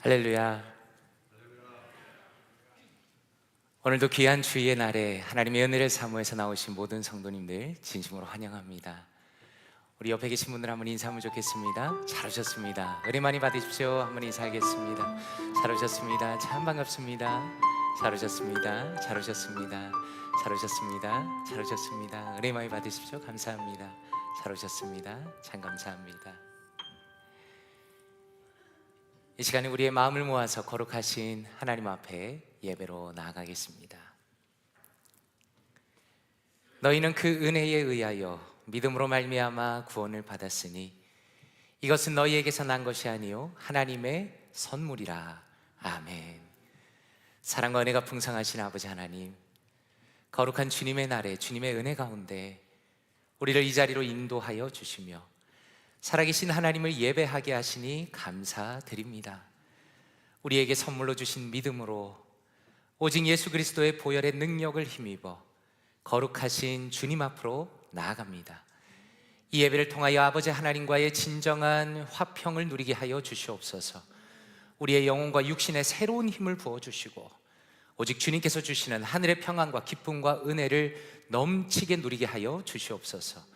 할렐루야. 오늘도 귀한 주의 날에 하나님의 은혜를 사모해서 나오신 모든 성도님들 진심으로 환영합니다. 우리 옆에 계신 분들 한번 인사하면 좋겠습니다. 잘 오셨습니다. 은혜 많이 받으십시오. 한번 인사하겠습니다. 잘 오셨습니다. 참 반갑습니다. 잘 오셨습니다. 잘 오셨습니다. 잘 오셨습니다. 잘 오셨습니다. 은혜 많이 받으십시오. 감사합니다. 잘 오셨습니다. 참 감사합니다. 이 시간에 우리의 마음을 모아서 거룩하신 하나님 앞에 예배로 나아가겠습니다. 너희는 그 은혜에 의하여 믿음으로 말미암아 구원을 받았으니 이것은 너희에게서 난 것이 아니요 하나님의 선물이라. 아멘. 사랑과 은혜가 풍성하신 아버지 하나님, 거룩한 주님의 날에 주님의 은혜 가운데 우리를 이 자리로 인도하여 주시며 살아계신 하나님을 예배하게 하시니 감사드립니다. 우리에게 선물로 주신 믿음으로 오직 예수 그리스도의 보혈의 능력을 힘입어 거룩하신 주님 앞으로 나아갑니다. 이 예배를 통하여 아버지 하나님과의 진정한 화평을 누리게 하여 주시옵소서. 우리의 영혼과 육신에 새로운 힘을 부어주시고 오직 주님께서 주시는 하늘의 평안과 기쁨과 은혜를 넘치게 누리게 하여 주시옵소서.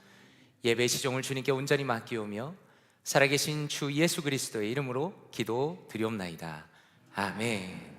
예배의 시종을 주님께 온전히 맡기오며 살아계신 주 예수 그리스도의 이름으로 기도드리옵나이다. 아멘.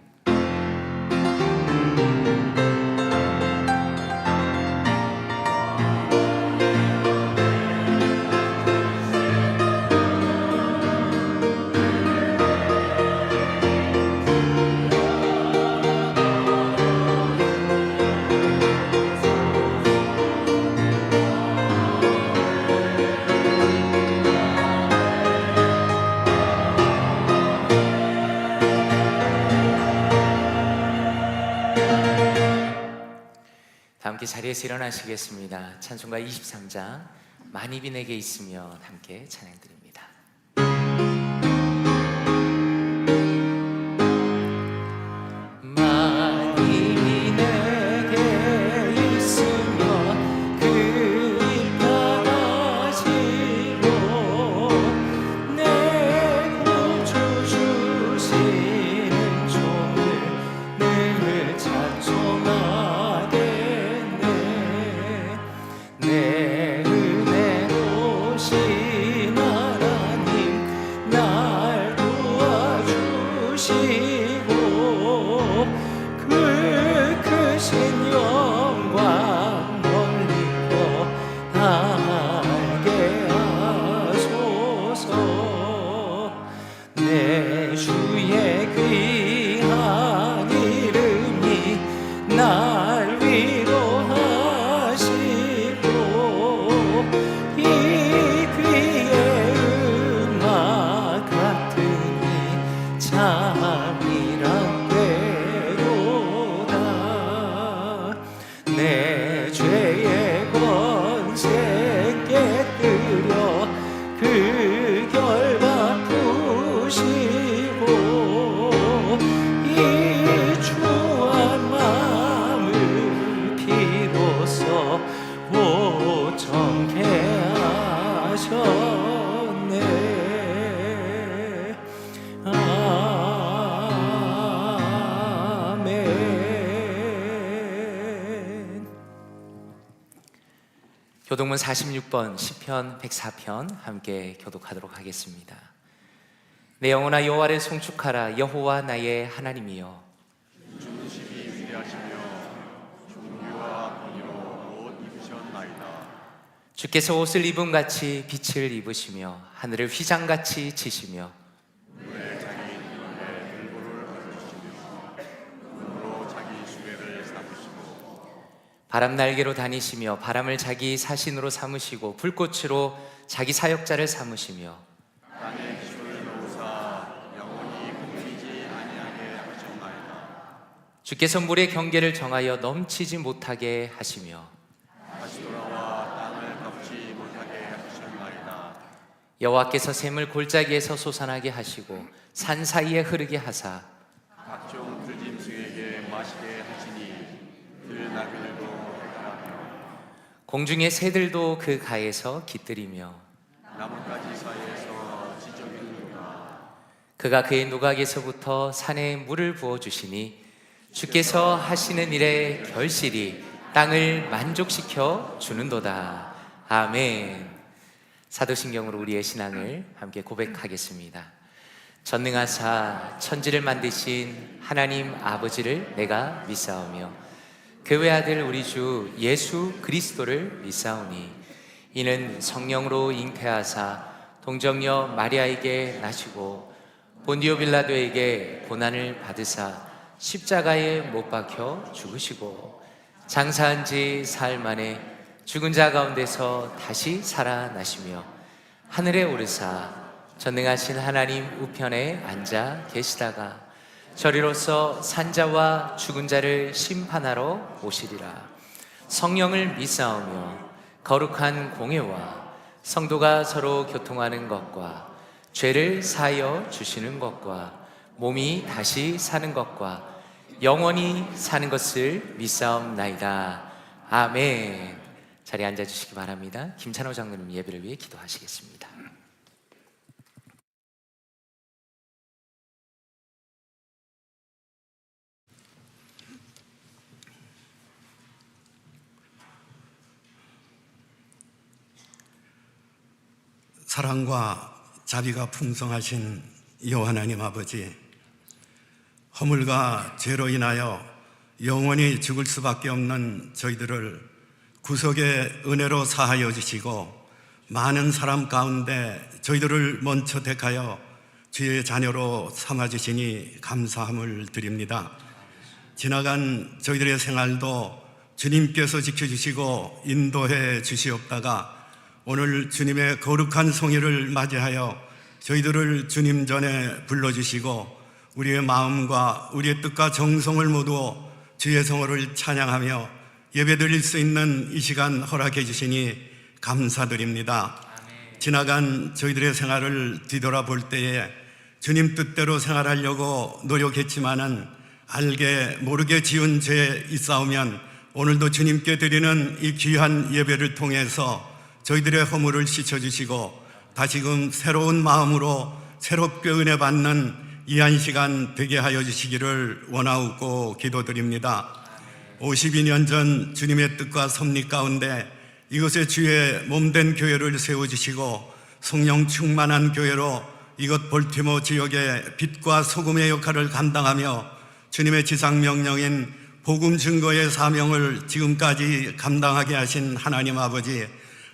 함께 자리에서 일어나시겠습니다. 찬송가 23장 만입이 내게 있으면 함께 찬양드립니다. 만입이 내게 있으면 그 일 바라시고 내 구주 주시는 종을 늘 찬송하게 내 은혜로우신 하나님 날 도와주시고 그 크신 영광 멀리서 알게 하소서. 내 주의 귀한 이름이 날 위로하시고 이 귀의 음악 같으니 참이란 때로다. 내 죄의 권세 깨뜨려 그 결 바꾸시고 이 추한 마음을 비로소 보정케 하셨네. 아멘. 교독문 46번 시편 104편 함께 교독하도록 하겠습니다. 내 영혼아 여호와를 송축하라. 여호와 나의 하나님이여 주님이 위대하시며 존귀와 권위로 옷 입으셨나이다. 주께서 옷을 입은 같이 빛을 입으시며 하늘을 휘장같이 치시며 물에 자기 눈에 들보를 얹으시며 눈으로 자기 수레를 삼으시고 바람 날개로 다니시며 바람을 자기 사신으로 삼으시고 불꽃으로 자기 사역자를 삼으시며 땅에 기초를 놓으사 영원히 끊기지 아니하게 하셨나이다. 주께서 물의 경계를 정하여 넘치지 못하게 하시며 다시 돌아와 땅을 덮지 못하게 하셨나이다. 여호와께서 샘을 골짜기에서 솟아나게 하시고 산 사이에 흐르게 하사 각종 들짐승에게 마시게 하시니 들나귀들도 해하며 공중의 새들도 그 가에서 깃들이며 나뭇가지 사이에서 지저귀는 누가 그가 그의 누각에서부터 산에 물을 부어주시니 주께서 하시는 일에 결실이 땅을 만족시켜 주는도다. 아멘. 사도신경으로 우리의 신앙을 함께 고백하겠습니다. 전능하사 천지를 만드신 하나님 아버지를 내가 믿사오며 그 외아들 우리 주 예수 그리스도를 믿사오니 이는 성령으로 잉태하사 동정녀 마리아에게 나시고 본디오 빌라도에게 고난을 받으사 십자가에 못 박혀 죽으시고 장사한 지 사흘 만에 죽은 자 가운데서 다시 살아나시며 하늘에 오르사 전능하신 하나님 우편에 앉아 계시다가 저리로서 산자와 죽은 자를 심판하러 오시리라. 성령을 믿사오며 거룩한 공예와 성도가 서로 교통하는 것과 죄를 사하여 주시는 것과 몸이 다시 사는 것과 영원히 사는 것을 믿사옵나이다. 아멘. 자리에 앉아주시기 바랍니다. 김찬호 장로님 예배를 위해 기도하시겠습니다. 사랑과 자비가 풍성하신 여호와 하나님 아버지, 허물과 죄로 인하여 영원히 죽을 수밖에 없는 저희들을 구속의 은혜로 사하여 주시고 많은 사람 가운데 저희들을 먼저 택하여 주의 자녀로 삼아주시니 감사함을 드립니다. 지나간 저희들의 생활도 주님께서 지켜주시고 인도해 주시옵다가 오늘 주님의 거룩한 성회를 맞이하여 저희들을 주님 전에 불러주시고 우리의 마음과 우리의 뜻과 정성을 모두 주의 성호를 찬양하며 예배드릴 수 있는 이 시간 허락해 주시니 감사드립니다. 지나간 저희들의 생활을 뒤돌아볼 때에 주님 뜻대로 생활하려고 노력했지만은 알게 모르게 지은 죄 있사오면 오늘도 주님께 드리는 이 귀한 예배를 통해서 저희들의 허물을 씻어주시고 다시금 새로운 마음으로 새롭게 은혜 받는 이 한 시간 되게 하여 주시기를 원하옵고 기도드립니다. 52년 전 주님의 뜻과 섭리 가운데 이곳에 주의 몸된 교회를 세워주시고 성령 충만한 교회로 이곳 볼티모 지역의 빛과 소금의 역할을 감당하며 주님의 지상명령인 복음 증거의 사명을 지금까지 감당하게 하신 하나님 아버지,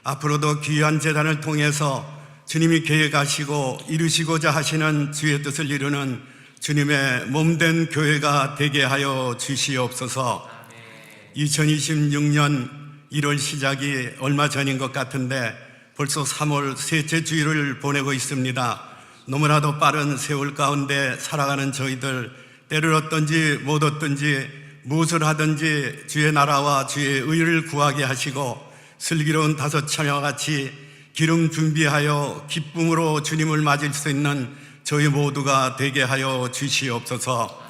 앞으로도 귀한 재단을 통해서 주님이 계획하시고 이루시고자 하시는 주의 뜻을 이루는 주님의 몸된 교회가 되게 하여 주시옵소서. 2026년 1월 시작이 얼마 전인 것 같은데 벌써 3월 셋째 주일을 보내고 있습니다. 너무나도 빠른 세월 가운데 살아가는 저희들, 때를 얻든지 못 얻든지 무엇을 하든지 주의 나라와 주의 의를 구하게 하시고 슬기로운 다섯 처녀와 같이 기름 준비하여 기쁨으로 주님을 맞을 수 있는 저희 모두가 되게 하여 주시옵소서.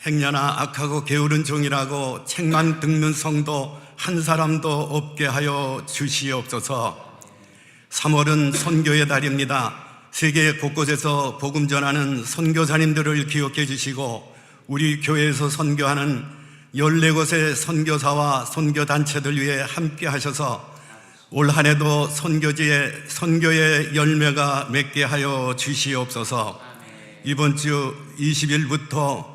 행여나 악하고 게으른 종이라고 책만 듣는 성도 한 사람도 없게 하여 주시옵소서. 3월은 선교의 달입니다. 세계 곳곳에서 복음 전하는 선교사님들을 기억해 주시고 우리 교회에서 선교하는 14곳의 선교사와 선교단체들 위해 함께 하셔서 올 한 해도 선교의 열매가 맺게 하여 주시옵소서. 이번 주 20일부터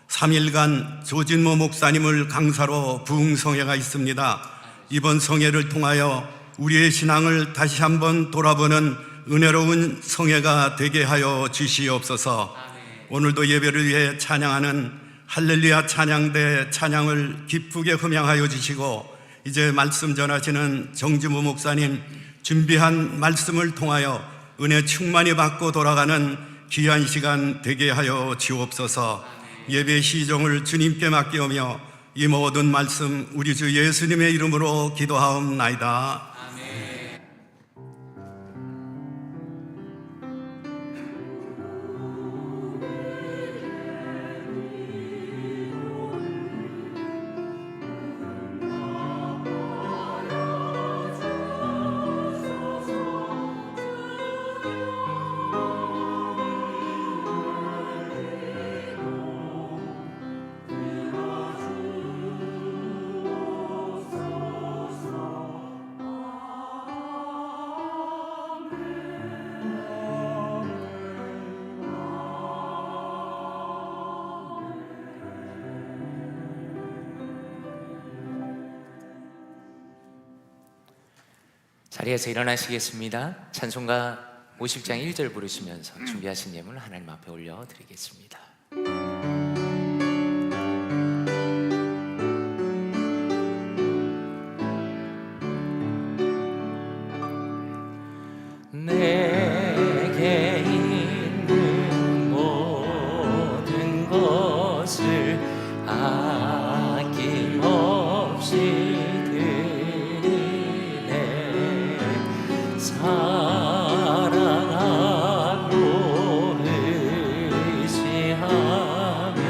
3일간 조진모 목사님을 강사로 부흥성회가 있습니다. 이번 성회를 통하여 우리의 신앙을 다시 한번 돌아보는 은혜로운 성회가 되게 하여 주시옵소서. 오늘도 예배를 위해 찬양하는 할렐루야 찬양대 찬양을 기쁘게 흠양하여 주시고 이제 말씀 전하시는 정지무 목사님 준비한 말씀을 통하여 은혜 충만히 받고 돌아가는 귀한 시간 되게 하여 주옵소서. 예배 시종을 주님께 맡기오며 이 모든 말씀 우리 주 예수님의 이름으로 기도하옵나이다. 자리에서 일어나시겠습니다. 찬송가 50장 1절 부르시면서 준비하신 예물 하나님 앞에 올려드리겠습니다. 내게 있는 모든 것을 아낌없이 드리네. 사랑하고 의지하며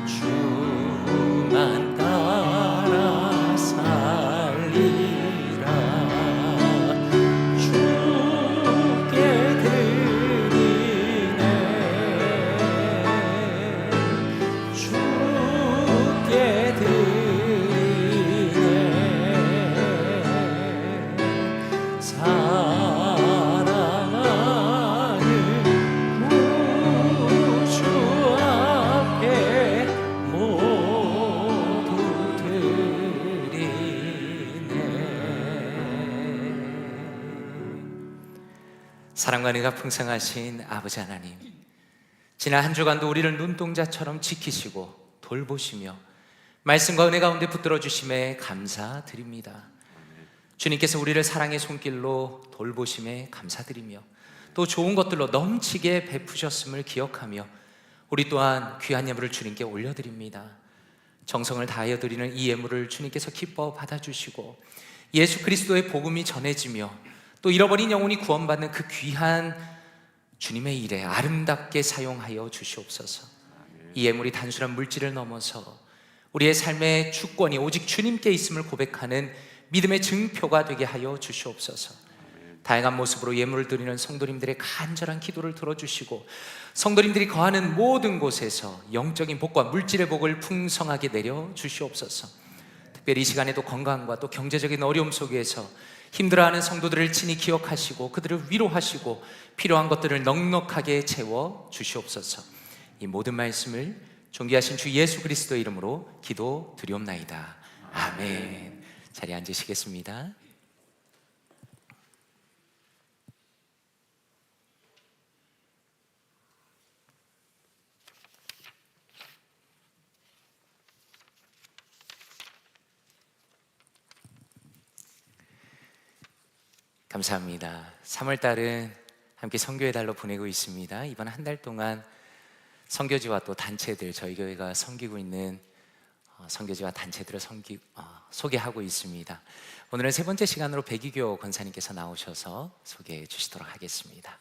주만 따라 살리라. 주께 드리네. 주께 드리네. 사랑하는 구주 앞에 모두 드리네. 사랑과 은혜가 풍성하신 아버지 하나님, 지난 한 주간도 우리를 눈동자처럼 지키시고 돌보시며 말씀과 은혜 가운데 붙들어 주심에 감사드립니다. 주님께서 우리를 사랑의 손길로 돌보심에 감사드리며 또 좋은 것들로 넘치게 베푸셨음을 기억하며 우리 또한 귀한 예물을 주님께 올려드립니다. 정성을 다하여 드리는 이 예물을 주님께서 기뻐 받아주시고 예수 그리스도의 복음이 전해지며 또 잃어버린 영혼이 구원받는 그 귀한 주님의 일에 아름답게 사용하여 주시옵소서. 이 예물이 단순한 물질을 넘어서 우리의 삶의 주권이 오직 주님께 있음을 고백하는 믿음의 증표가 되게 하여 주시옵소서. 다양한 모습으로 예물을 드리는 성도님들의 간절한 기도를 들어주시고 성도님들이 거하는 모든 곳에서 영적인 복과 물질의 복을 풍성하게 내려 주시옵소서. 특별히 이 시간에도 건강과 또 경제적인 어려움 속에서 힘들어하는 성도들을 친히 기억하시고 그들을 위로하시고 필요한 것들을 넉넉하게 채워 주시옵소서. 이 모든 말씀을 존귀하신 주 예수 그리스도의 이름으로 기도 드리옵나이다. 아멘. 자리에 앉으시겠습니다. 감사합니다. 3월달은 함께 선교의 달로 보내고 있습니다. 이번 한 달 동안 선교지와 또 단체들, 저희 교회가 섬기고 있는 선교지와 단체들을 소개하고 있습니다. 오늘은 세 번째 시간으로 백이교 권사님께서 나오셔서 소개해 주시도록 하겠습니다.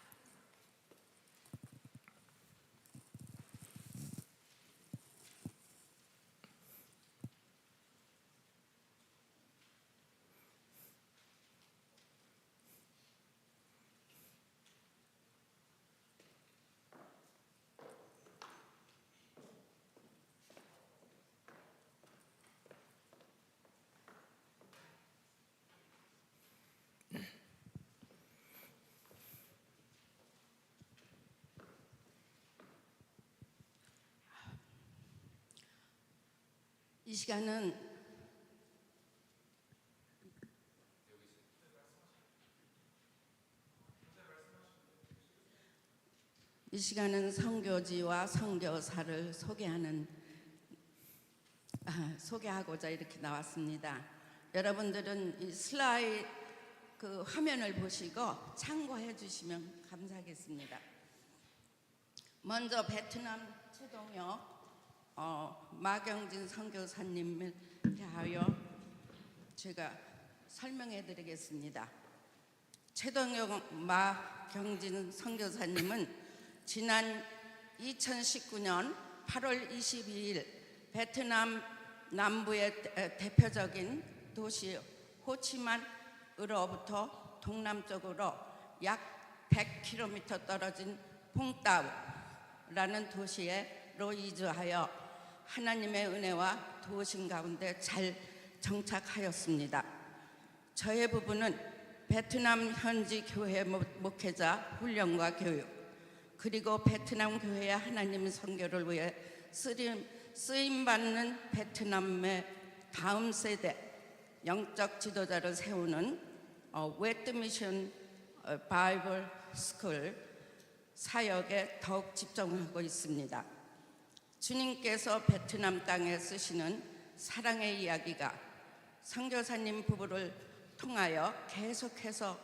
이 시간은 선교지와 선교사를 소개하고자 이렇게 나왔습니다. 여러분들은 이 슬라이드 그 화면을 보시고 참고해 주시면 감사하겠습니다. 먼저 베트남 최동혁 마경진 선교사님을 대하여 제가 설명해 드리겠습니다. 최동혁 마경진 선교사님은 지난 2019년 8월 22일 베트남 남부의 대표적인 도시 호치민으로부터 동남쪽으로 약 100km 떨어진 퐁따우라는 도시로 이주하여 하나님의 은혜와 도우심 가운데 잘 정착하였습니다. 저의 부부는 베트남 현지 교회 목회자 훈련과 교육, 그리고 베트남 교회의 하나님 선교를 위해 쓰임받는 베트남의 다음 세대 영적 지도자를 세우는 웨트 미션 바이블 스쿨 사역에 더욱 집중하고 있습니다. 주님께서 베트남 땅에 쓰시는 사랑의 이야기가 선교사님 부부를 통하여 계속해서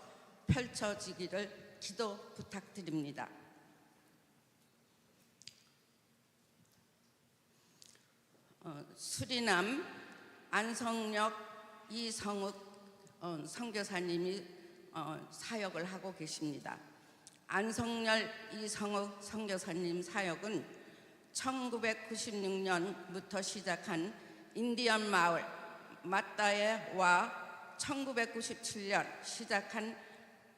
펼쳐지기를 기도 부탁드립니다. 수리남 안성역 이성욱 선교사님이 사역을 하고 계십니다. 안성열 이성욱 선교사님 사역은 1996년부터 시작한 인디언 마을 마따에 와 1997년 시작한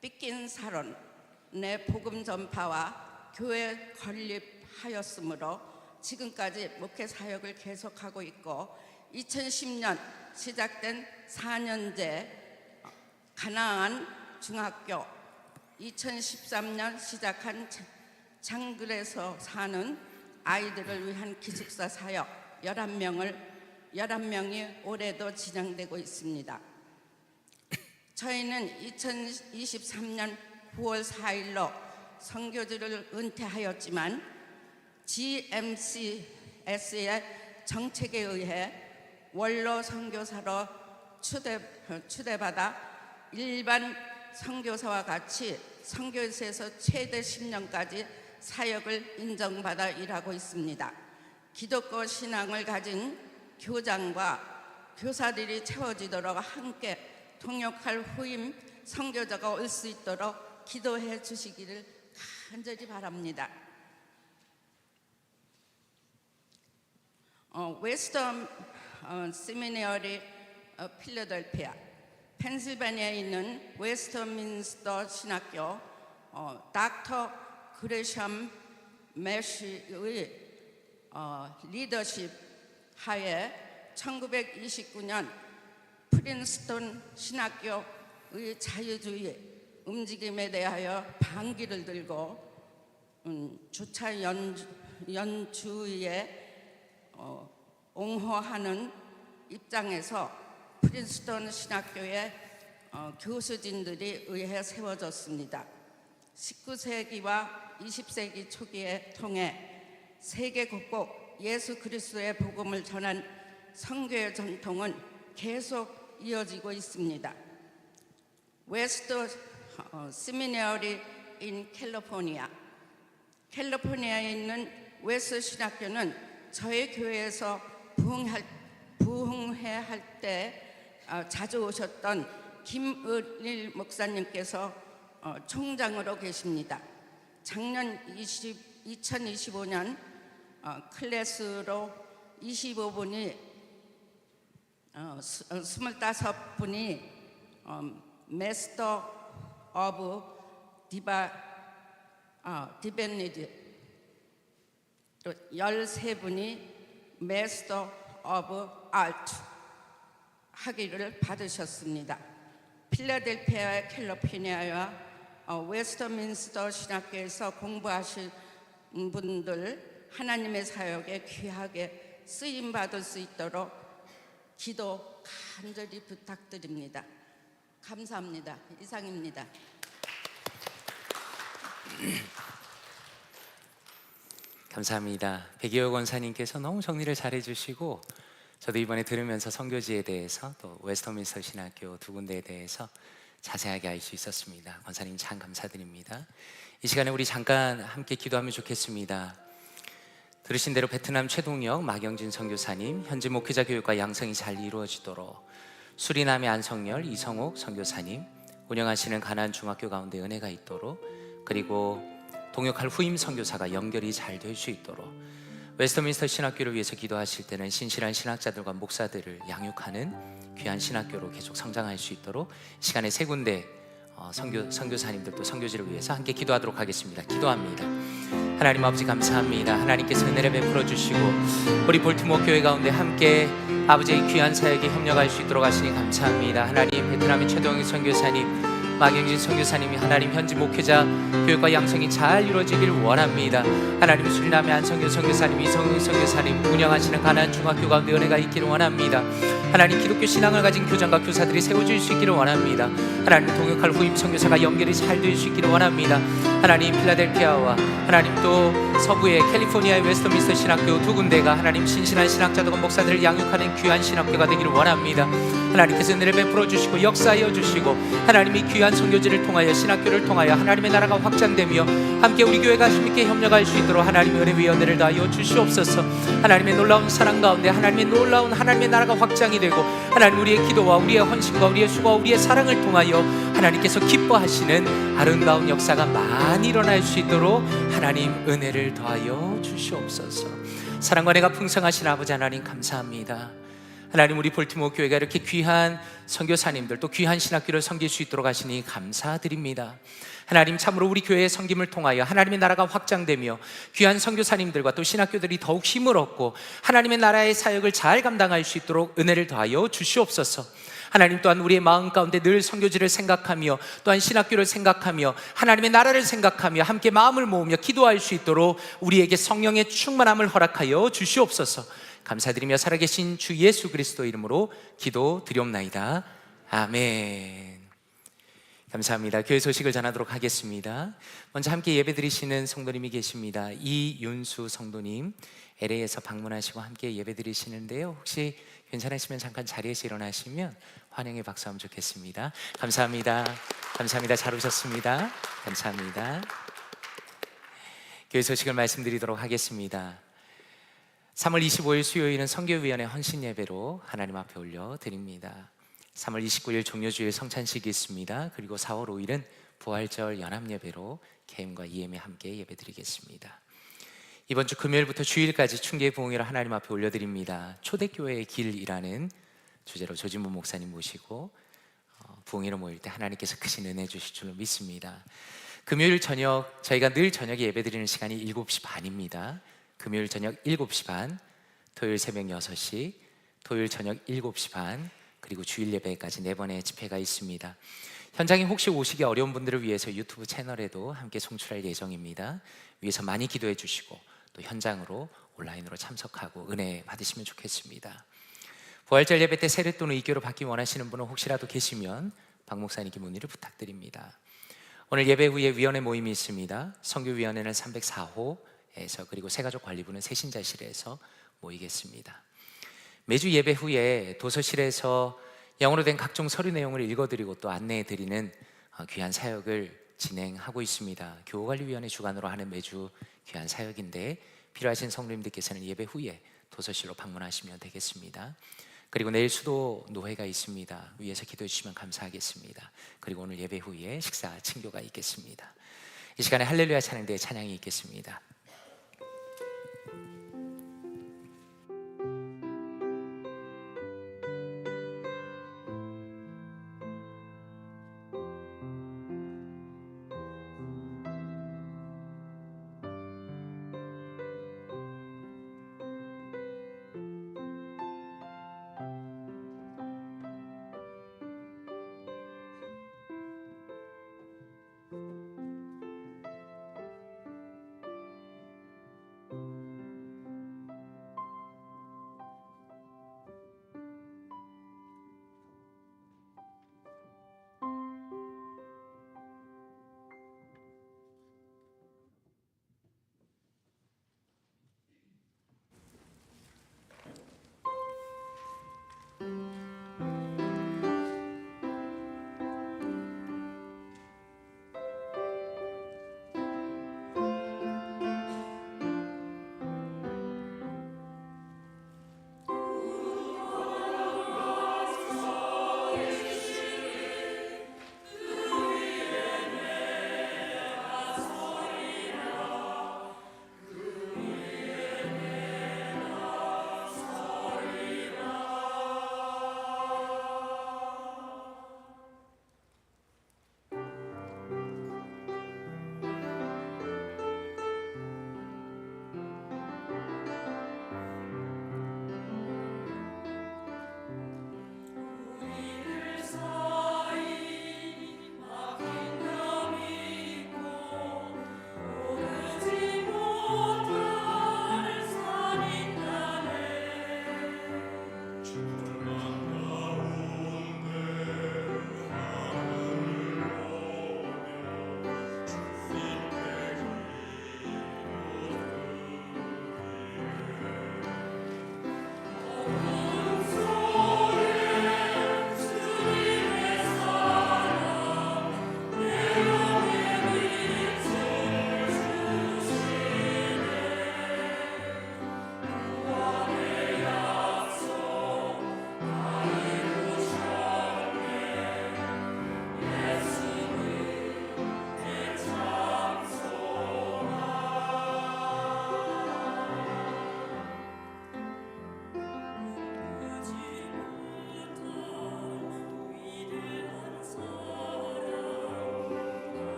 삐낀 사론의 복음 전파와 교회 건립하였으므로 지금까지 목회 사역을 계속하고 있고 2010년 시작된 4년제 가나안 중학교 2013년 시작한 장글에서 사는 아이들을 위한 기숙사 사역 11명이 올해도 진행되고 있습니다. 저희는 2023년 9월 4일로 선교지를 은퇴하였지만 GMCS의 정책에 의해 원로 선교사로 추대받아 일반 선교사와 같이 선교지에서 최대 10년까지 사역을 인정받아 일하고 있습니다. 기독교 신앙을 가진 교장과 교사들이 채워지도록 함께 동역할 후임 선교자가 올 수 있도록 기도해 주시기를 간절히 바랍니다. 웨스턴 세미너리 필라델피아 펜실베니아에 있는 웨스터민스터 신학교 닥터 그레샴 매시의 리더십 하에 1929년 프린스턴 신학교의 자유주의 움직임에 대하여 반기를 들고 주차 연주에 옹호하는 입장에서 프린스턴 신학교의 교수진들이 의해 세워졌습니다. 19세기와 20세기 초기에 통해 세계 곳곳 예수 그리스도의 복음을 전한 선교의 전통은 계속 이어지고 있습니다. 웨스트 세미너리 인 캘리포니아에 있는 웨스트 신학교는 저희 교회에서 부흥회 할 때 자주 오셨던 김의일 목사님께서 총장으로 계십니다. 작년 2025년 클래스로 25분이 25분이 마스터 오브 디비니티 또 13분이 마스터 오브 아트 학위를 받으셨습니다. 필라델피아 캘리포니아와 웨스터민스터 신학교에서 공부하신 분들 하나님의 사역에 귀하게 쓰임 받을 수 있도록 기도 간절히 부탁드립니다. 감사합니다. 이상입니다. 감사합니다. 백이호 권사님께서 너무 정리를 잘 해주시고 저도 이번에 들으면서 선교지에 대해서 또 웨스터민스터 신학교 두 군데에 대해서 자세하게 알 수 있었습니다. 권사님 참 감사드립니다. 이 시간에 우리 잠깐 함께 기도하면 좋겠습니다. 들으신 대로 베트남 최동혁 마경진 선교사님 현지 목회자 교육과 양성이 잘 이루어지도록 수리남의 안성열 이성옥 선교사님 운영하시는 가나안 중학교 가운데 은혜가 있도록 그리고 동역할 후임 선교사가 연결이 잘 될 수 있도록 웨스터민스터 신학교를 위해서 기도하실 때는 신실한 신학자들과 목사들을 양육하는 귀한 신학교로 계속 성장할 수 있도록 시간에 세 군데 선교사님들도 선교지를 위해서 함께 기도하도록 하겠습니다. 기도합니다. 하나님 아버지 감사합니다. 하나님께서 은혜를 베풀어 주시고 우리 볼티모어 교회 가운데 함께 아버지의 귀한 사역에 협력할 수 있도록 하시니 감사합니다. 하나님 베트남의 최동희 선교사님 마경진 선교사님이 하나님 현지 목회자 교육과 양성이 잘 이루어지길 원합니다. 하나님 수리남의 안성교 선교사님 이성훈 선교사님 운영하시는 가나안 중학교 가운데 은혜가 있기를 원합니다. 하나님 기독교 신앙을 가진 교장과 교사들이 세워질 수 있기를 원합니다. 하나님 동역할 후임 선교사가 연결이 잘 될 수 있기를 원합니다. 하나님 필라델피아와 하나님 또 서부의 캘리포니아의 웨스터민스터 신학교 두 군데가 하나님 신실한 신학자들과 목사들을 양육하는 귀한 신학교가 되기를 원합니다. 하나님께서 은혜를 베풀어 주시고 역사하여 주시고 하나님이 귀한 선교지를 통하여 신학교를 통하여 하나님의 나라가 확장되며 함께 우리 교회가 힘있게 협력할 수 있도록 하나님의 은혜 위에 은혜를 더하여 주시옵소서. 하나님의 놀라운 사랑 가운데 하나님의 놀라운 하나님의 나라가 확장이 되고 하나님 우리의 기도와 우리의 헌신과 우리의 수고와 우리의 사랑을 통하여 하나님께서 기뻐하시는 아름다운 역사가 많이 일어날 수 있도록 하나님 은혜를 더하여 주시옵소서. 사랑과 은혜가 풍성하신 아버지 하나님 감사합니다. 하나님 우리 볼티모어 교회가 이렇게 귀한 선교사님들 또 귀한 신학교를 섬길 수 있도록 하시니 감사드립니다. 하나님 참으로 우리 교회의 섬김을 통하여 하나님의 나라가 확장되며 귀한 선교사님들과 또 신학교들이 더욱 힘을 얻고 하나님의 나라의 사역을 잘 감당할 수 있도록 은혜를 더하여 주시옵소서. 하나님 또한 우리의 마음 가운데 늘 선교지를 생각하며 또한 신학교를 생각하며 하나님의 나라를 생각하며 함께 마음을 모으며 기도할 수 있도록 우리에게 성령의 충만함을 허락하여 주시옵소서. 감사드리며 살아계신 주 예수 그리스도 이름으로 기도드리옵나이다. 아멘. 감사합니다. 교회 소식을 전하도록 하겠습니다. 먼저 함께 예배드리시는 성도님이 계십니다. 이윤수 성도님 LA에서 방문하시고 함께 예배드리시는데요, 혹시 괜찮으시면 잠깐 자리에서 일어나시면 환영의 박수 하면 좋겠습니다. 감사합니다. 감사합니다. 잘 오셨습니다. 감사합니다. 교회 소식을 말씀드리도록 하겠습니다. 3월 25일 수요일은 선교위원회 헌신 예배로 하나님 앞에 올려드립니다. 3월 29일 종료주일 성찬식이 있습니다. 그리고 4월 5일은 부활절 연합 예배로 KM과 EM에 함께 예배드리겠습니다. 이번 주 금요일부터 주일까지 충계의 부흥회를 하나님 앞에 올려드립니다. 초대교회의 길이라는 주제로 조진모 목사님 모시고 부흥회로 모일 때 하나님께서 크신 은혜 주실 줄로 믿습니다. 금요일 저녁 저희가 늘 저녁에 예배드리는 시간이 7시 반입니다. 금요일 저녁 7시 반, 토요일 새벽 6시, 토요일 저녁 7시 반, 그리고 주일 예배까지 4번의 집회가 있습니다. 현장에 혹시 오시기 어려운 분들을 위해서 유튜브 채널에도 함께 송출할 예정입니다. 위에서 많이 기도해 주시고 또 현장으로 온라인으로 참석하고 은혜 받으시면 좋겠습니다. 부활절 예배 때 세례 또는 이교로 받기 원하시는 분은 혹시라도 계시면 박 목사님께 문의를 부탁드립니다. 오늘 예배 후에 위원회 모임이 있습니다. 선교위원회는 304호에서 그리고 새가족관리부는 새신자실에서 모이겠습니다. 매주 예배 후에 도서실에서 영어로 된 각종 서류 내용을 읽어드리고 또 안내해드리는 귀한 사역을 진행하고 있습니다. 교우관리위원회 주관으로 하는 매주 귀한 사역인데 필요하신 성도님들께서는 예배 후에 도서실로 방문하시면 되겠습니다. 그리고 내일 수도 노회가 있습니다. 위에서 기도해 주시면 감사하겠습니다. 그리고 오늘 예배 후에 식사 친교가 있겠습니다. 이 시간에 할렐루야 찬양대의 찬양이 있겠습니다.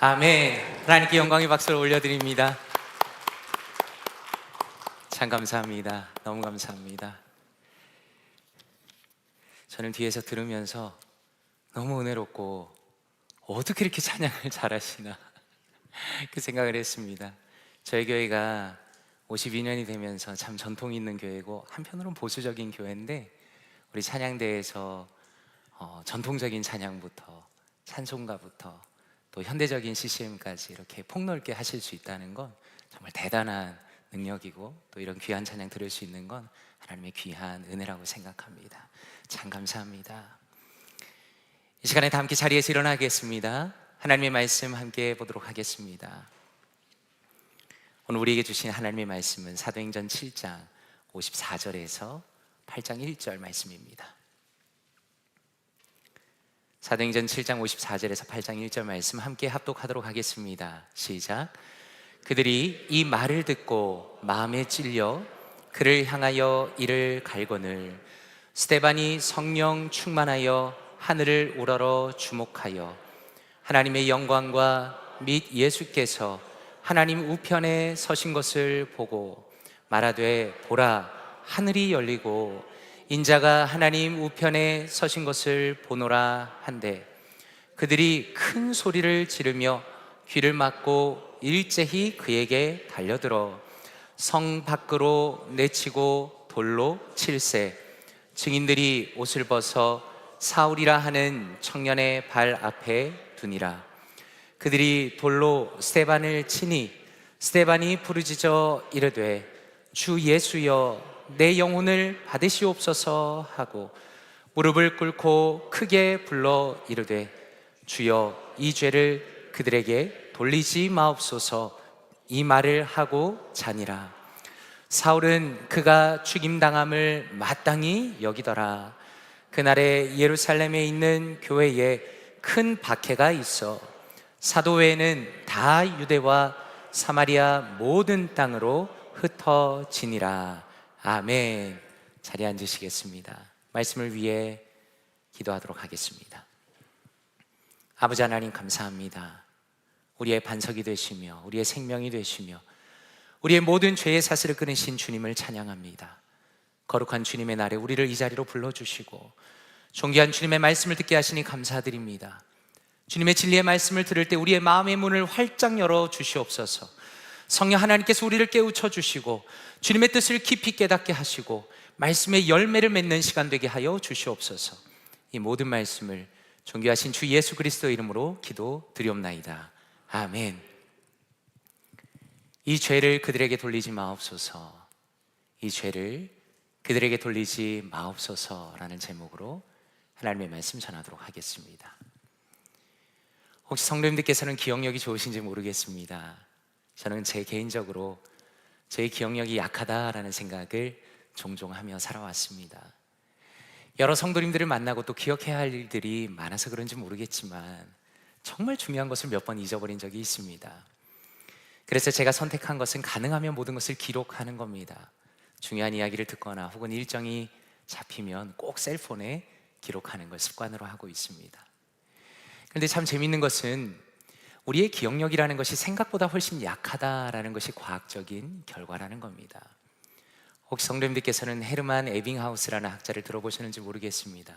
아멘. 하나님께 영광의 박수를 올려드립니다. 참 감사합니다. 너무 감사합니다. 저는 뒤에서 들으면서 너무 은혜롭고 어떻게 이렇게 찬양을 잘하시나 그 생각을 했습니다. 저희 교회가 52년이 되면서 참 전통이 있는 교회고 한편으로는 보수적인 교회인데, 우리 찬양대에서 전통적인 찬양부터 찬송가부터 또 현대적인 CCM까지 이렇게 폭넓게 하실 수 있다는 건 정말 대단한 능력이고, 또 이런 귀한 찬양 들을 수 있는 건 하나님의 귀한 은혜라고 생각합니다. 참 감사합니다. 이 시간에 다 함께 자리에서 일어나겠습니다. 하나님의 말씀 함께 보도록 하겠습니다. 오늘 우리에게 주신 하나님의 말씀은 사도행전 7장 54절에서 8장 1절 말씀입니다. 사도행전 7장 54절에서 8장 1절 말씀 함께 합독하도록 하겠습니다. 시작. 그들이 이 말을 듣고 마음에 찔려 그를 향하여 이를 갈거늘 스데반이 성령 충만하여 하늘을 우러러 주목하여 하나님의 영광과 및 예수께서 하나님 우편에 서신 것을 보고 말하되 보라 하늘이 열리고 인자가 하나님 우편에 서신 것을 보노라 한데 그들이 큰 소리를 지르며 귀를 막고 일제히 그에게 달려들어 성 밖으로 내치고 돌로 칠세 증인들이 옷을 벗어 사울이라 하는 청년의 발 앞에 두니라. 그들이 돌로 스데반을 치니 스데반이 부르짖어 이르되 주 예수여 내 영혼을 받으시옵소서 하고 무릎을 꿇고 크게 불러 이르되 주여 이 죄를 그들에게 돌리지 마옵소서. 이 말을 하고 자니라. 사울은 그가 죽임당함을 마땅히 여기더라. 그날에 예루살렘에 있는 교회에 큰 박해가 있어 사도회는 다 유대와 사마리아 모든 땅으로 흩어지니라. 아멘. 자리에 앉으시겠습니다. 말씀을 위해 기도하도록 하겠습니다. 아버지 하나님 감사합니다. 우리의 반석이 되시며 우리의 생명이 되시며 우리의 모든 죄의 사슬을 끊으신 주님을 찬양합니다. 거룩한 주님의 날에 우리를 이 자리로 불러주시고 존귀한 주님의 말씀을 듣게 하시니 감사드립니다. 주님의 진리의 말씀을 들을 때 우리의 마음의 문을 활짝 열어 주시옵소서. 성령 하나님께서 우리를 깨우쳐 주시고 주님의 뜻을 깊이 깨닫게 하시고 말씀의 열매를 맺는 시간 되게 하여 주시옵소서. 이 모든 말씀을 존귀하신 주 예수 그리스도의 이름으로 기도드리옵나이다. 아멘. 이 죄를 그들에게 돌리지 마옵소서. 이 죄를 그들에게 돌리지 마옵소서라는 제목으로 하나님의 말씀 전하도록 하겠습니다. 혹시 성도님들께서는 기억력이 좋으신지 모르겠습니다. 저는 제 개인적으로 제 기억력이 약하다라는 생각을 종종 하며 살아왔습니다. 여러 성도님들을 만나고 또 기억해야 할 일들이 많아서 그런지 모르겠지만 정말 중요한 것을 몇 번 잊어버린 적이 있습니다. 그래서 제가 선택한 것은 가능하면 모든 것을 기록하는 겁니다. 중요한 이야기를 듣거나 혹은 일정이 잡히면 꼭 셀폰에 기록하는 걸 습관으로 하고 있습니다. 그런데 참 재밌는 것은 우리의 기억력이라는 것이 생각보다 훨씬 약하다라는 것이 과학적인 결과라는 겁니다. 혹시 성도님들께서는 헤르만 에빙하우스라는 학자를 들어보셨는지 모르겠습니다.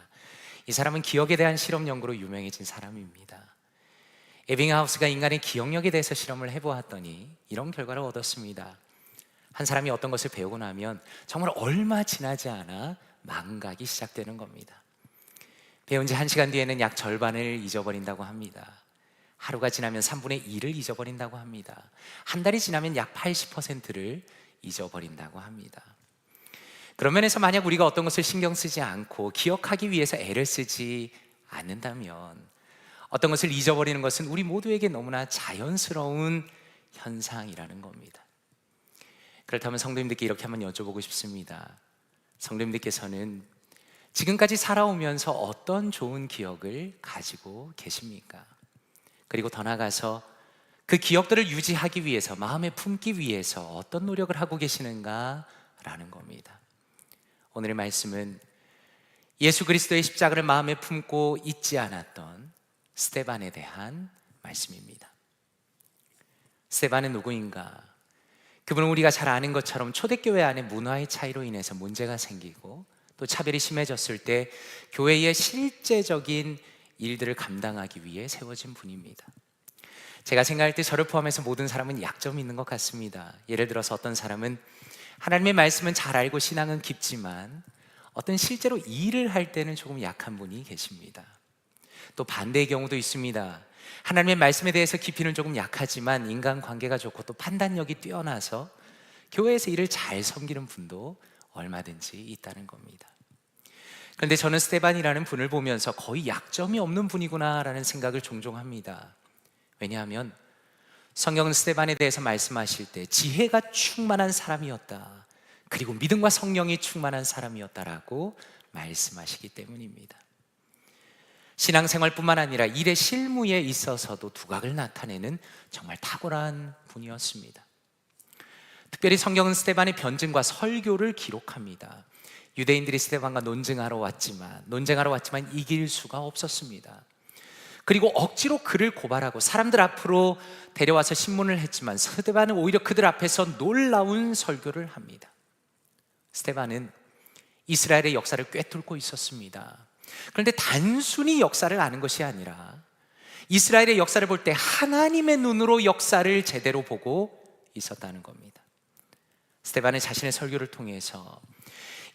이 사람은 기억에 대한 실험 연구로 유명해진 사람입니다. 에빙하우스가 인간의 기억력에 대해서 실험을 해보았더니 이런 결과를 얻었습니다. 한 사람이 어떤 것을 배우고 나면 정말 얼마 지나지 않아 망각이 시작되는 겁니다. 배운 지 1시간 뒤에는 약 절반을 잊어버린다고 합니다. 하루가 지나면 3분의 1을 잊어버린다고 합니다. 한 달이 지나면 약 80%를 잊어버린다고 합니다. 그런 면에서 만약 우리가 어떤 것을 신경 쓰지 않고 기억하기 위해서 애를 쓰지 않는다면 어떤 것을 잊어버리는 것은 우리 모두에게 너무나 자연스러운 현상이라는 겁니다. 그렇다면 성도님들께 이렇게 한번 여쭤보고 싶습니다. 성도님들께서는 지금까지 살아오면서 어떤 좋은 기억을 가지고 계십니까? 그리고 더 나아가서 그 기억들을 유지하기 위해서, 마음에 품기 위해서 어떤 노력을 하고 계시는가라는 겁니다. 오늘의 말씀은 예수 그리스도의 십자가를 마음에 품고 잊지 않았던 스데반에 대한 말씀입니다. 스데반은 누구인가? 그분은 우리가 잘 아는 것처럼 초대교회 안에 문화의 차이로 인해서 문제가 생기고 또 차별이 심해졌을 때 교회의 실제적인 일들을 감당하기 위해 세워진 분입니다. 제가 생각할 때 저를 포함해서 모든 사람은 약점이 있는 것 같습니다. 예를 들어서 어떤 사람은 하나님의 말씀은 잘 알고 신앙은 깊지만 어떤 실제로 일을 할 때는 조금 약한 분이 계십니다. 또 반대의 경우도 있습니다. 하나님의 말씀에 대해서 깊이는 조금 약하지만 인간관계가 좋고 또 판단력이 뛰어나서 교회에서 일을 잘 섬기는 분도 얼마든지 있다는 겁니다. 그런데 저는 스데반이라는 분을 보면서 거의 약점이 없는 분이구나라는 생각을 종종 합니다. 왜냐하면 성경은 스데반에 대해서 말씀하실 때 지혜가 충만한 사람이었다, 그리고 믿음과 성령이 충만한 사람이었다라고 말씀하시기 때문입니다. 신앙생활뿐만 아니라 일의 실무에 있어서도 두각을 나타내는 정말 탁월한 분이었습니다. 특별히 성경은 스데반의 변증과 설교를 기록합니다. 유대인들이 스데반과 논쟁하러 왔지만 이길 수가 없었습니다. 그리고 억지로 그를 고발하고 사람들 앞으로 데려와서 신문을 했지만 스데반은 오히려 그들 앞에서 놀라운 설교를 합니다. 스데반은 이스라엘의 역사를 꿰뚫고 있었습니다. 그런데 단순히 역사를 아는 것이 아니라 이스라엘의 역사를 볼 때 하나님의 눈으로 역사를 제대로 보고 있었다는 겁니다. 스데반은 자신의 설교를 통해서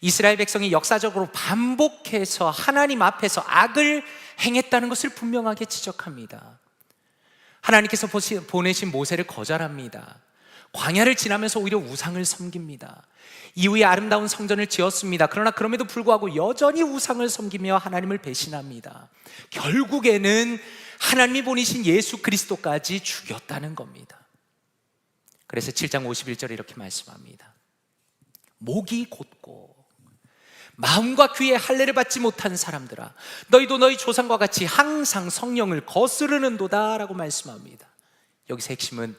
이스라엘 백성이 역사적으로 반복해서 하나님 앞에서 악을 행했다는 것을 분명하게 지적합니다. 하나님께서 보내신 모세를 거절합니다. 광야를 지나면서 오히려 우상을 섬깁니다. 이후에 아름다운 성전을 지었습니다. 그러나 그럼에도 불구하고 여전히 우상을 섬기며 하나님을 배신합니다. 결국에는 하나님이 보내신 예수 그리스도까지 죽였다는 겁니다. 그래서 7장 51절에 이렇게 말씀합니다. 목이 곧고 마음과 귀에 할례를 받지 못한 사람들아, 너희도 너희 조상과 같이 항상 성령을 거스르는도다 라고 말씀합니다. 여기서 핵심은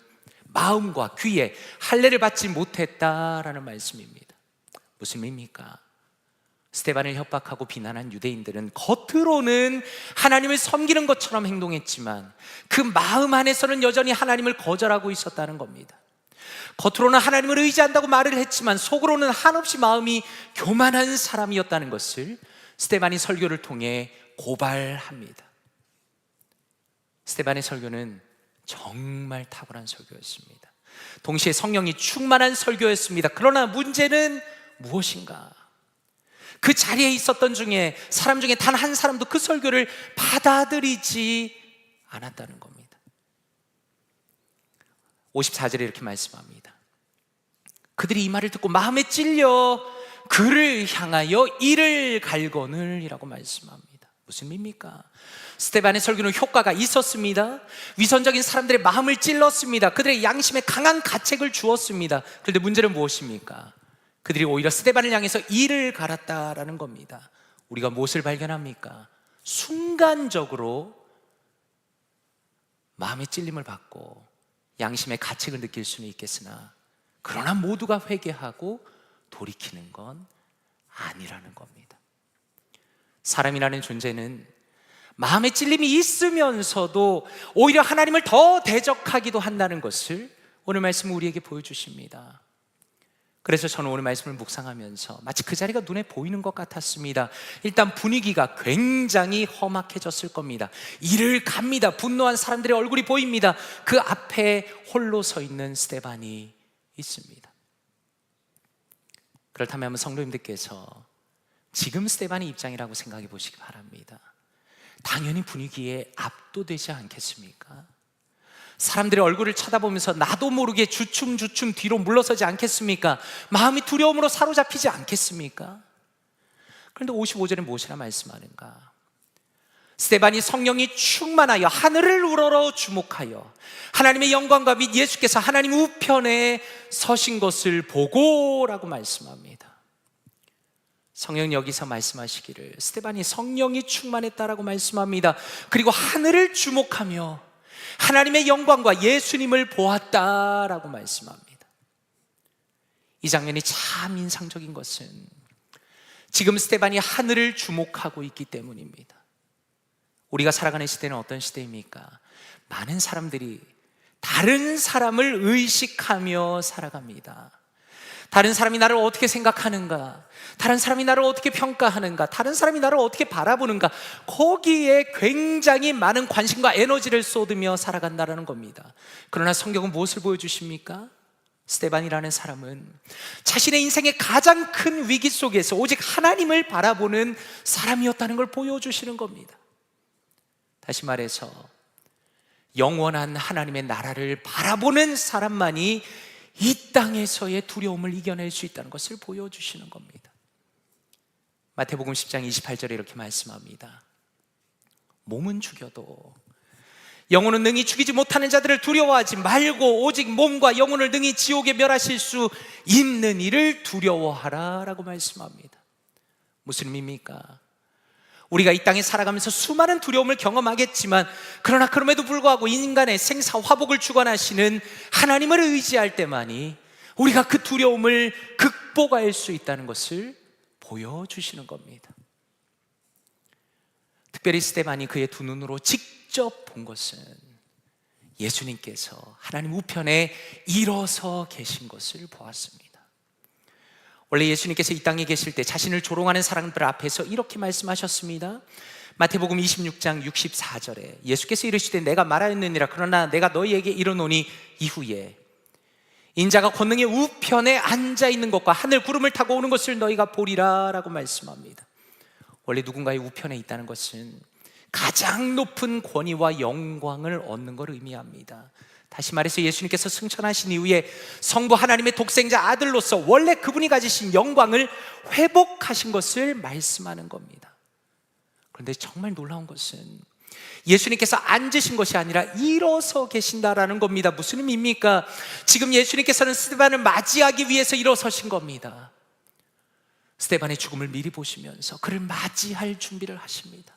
마음과 귀에 할례를 받지 못했다라는 말씀입니다. 무슨 의미입니까? 스데반을 협박하고 비난한 유대인들은 겉으로는 하나님을 섬기는 것처럼 행동했지만 그 마음 안에서는 여전히 하나님을 거절하고 있었다는 겁니다. 겉으로는 하나님을 의지한다고 말을 했지만 속으로는 한없이 마음이 교만한 사람이었다는 것을 스데반이 설교를 통해 고발합니다. 스데반의 설교는 정말 탁월한 설교였습니다. 동시에 성령이 충만한 설교였습니다. 그러나 문제는 무엇인가? 그 자리에 있었던 사람 중에 단 한 사람도 그 설교를 받아들이지 않았다는 겁니다. 54절에 이렇게 말씀합니다. 그들이 이 말을 듣고 마음에 찔려 그를 향하여 이를 갈거늘이라고 말씀합니다. 무슨 의미입니까? 스데반의 설교는 효과가 있었습니다. 위선적인 사람들의 마음을 찔렀습니다. 그들의 양심에 강한 가책을 주었습니다. 그런데 문제는 무엇입니까? 그들이 오히려 스데반을 향해서 이를 갈았다라는 겁니다. 우리가 무엇을 발견합니까? 순간적으로 마음의 찔림을 받고 양심의 가책을 느낄 수는 있겠으나 그러나 모두가 회개하고 돌이키는 건 아니라는 겁니다. 사람이라는 존재는 마음의 찔림이 있으면서도 오히려 하나님을 더 대적하기도 한다는 것을 오늘 말씀은 우리에게 보여주십니다. 그래서 저는 오늘 말씀을 묵상하면서 마치 그 자리가 눈에 보이는 것 같았습니다. 일단 분위기가 굉장히 험악해졌을 겁니다. 이를 갑니다. 분노한 사람들의 얼굴이 보입니다. 그 앞에 홀로 서 있는 스데반이 있습니다. 그렇다면 성도님들께서 지금 스데반의 입장이라고 생각해 보시기 바랍니다. 당연히 분위기에 압도되지 않겠습니까? 사람들의 얼굴을 쳐다보면서 나도 모르게 주춤주춤 뒤로 물러서지 않겠습니까? 마음이 두려움으로 사로잡히지 않겠습니까? 그런데 55절에 무엇이라 말씀하는가? 스데반이 성령이 충만하여 하늘을 우러러 주목하여 하나님의 영광과 및 예수께서 하나님 우편에 서신 것을 보고라고 말씀합니다. 성령 여기서 말씀하시기를 스데반이 성령이 충만했다라고 말씀합니다. 그리고 하늘을 주목하며 하나님의 영광과 예수님을 보았다라고 말씀합니다. 이 장면이 참 인상적인 것은 지금 스데반이 하늘을 주목하고 있기 때문입니다. 우리가 살아가는 시대는 어떤 시대입니까? 많은 사람들이 다른 사람을 의식하며 살아갑니다. 다른 사람이 나를 어떻게 생각하는가, 다른 사람이 나를 어떻게 평가하는가, 다른 사람이 나를 어떻게 바라보는가, 거기에 굉장히 많은 관심과 에너지를 쏟으며 살아간다는 겁니다. 그러나 성경은 무엇을 보여주십니까? 스데반이라는 사람은 자신의 인생의 가장 큰 위기 속에서 오직 하나님을 바라보는 사람이었다는 걸 보여주시는 겁니다. 다시 말해서 영원한 하나님의 나라를 바라보는 사람만이 이 땅에서의 두려움을 이겨낼 수 있다는 것을 보여주시는 겁니다. 마태복음 10장 28절에 이렇게 말씀합니다. 몸은 죽여도 영혼은 능히 죽이지 못하는 자들을 두려워하지 말고 오직 몸과 영혼을 능히 지옥에 멸하실 수 있는 이를 두려워하라 라고 말씀합니다. 무슨 의미입니까? 우리가 이 땅에 살아가면서 수많은 두려움을 경험하겠지만, 그러나 그럼에도 불구하고 인간의 생사화복을 주관하시는 하나님을 의지할 때만이 우리가 그 두려움을 극복할 수 있다는 것을 보여주시는 겁니다. 특별히 스데반이 그의 두 눈으로 직접 본 것은 예수님께서 하나님 우편에 일어서 계신 것을 보았습니다. 원래 예수님께서 이 땅에 계실 때 자신을 조롱하는 사람들 앞에서 이렇게 말씀하셨습니다. 마태복음 26장 64절에 예수께서 이르시되 내가 말하였느니라 그러나 내가 너희에게 이르노니 이후에 인자가 권능의 우편에 앉아 있는 것과 하늘 구름을 타고 오는 것을 너희가 보리라 라고 말씀합니다. 원래 누군가의 우편에 있다는 것은 가장 높은 권위와 영광을 얻는 걸 의미합니다. 다시 말해서 예수님께서 승천하신 이후에 성부 하나님의 독생자 아들로서 원래 그분이 가지신 영광을 회복하신 것을 말씀하는 겁니다. 그런데 정말 놀라운 것은 예수님께서 앉으신 것이 아니라 일어서 계신다라는 겁니다. 무슨 의미입니까? 지금 예수님께서는 스데반을 맞이하기 위해서 일어서신 겁니다. 스데반의 죽음을 미리 보시면서 그를 맞이할 준비를 하십니다.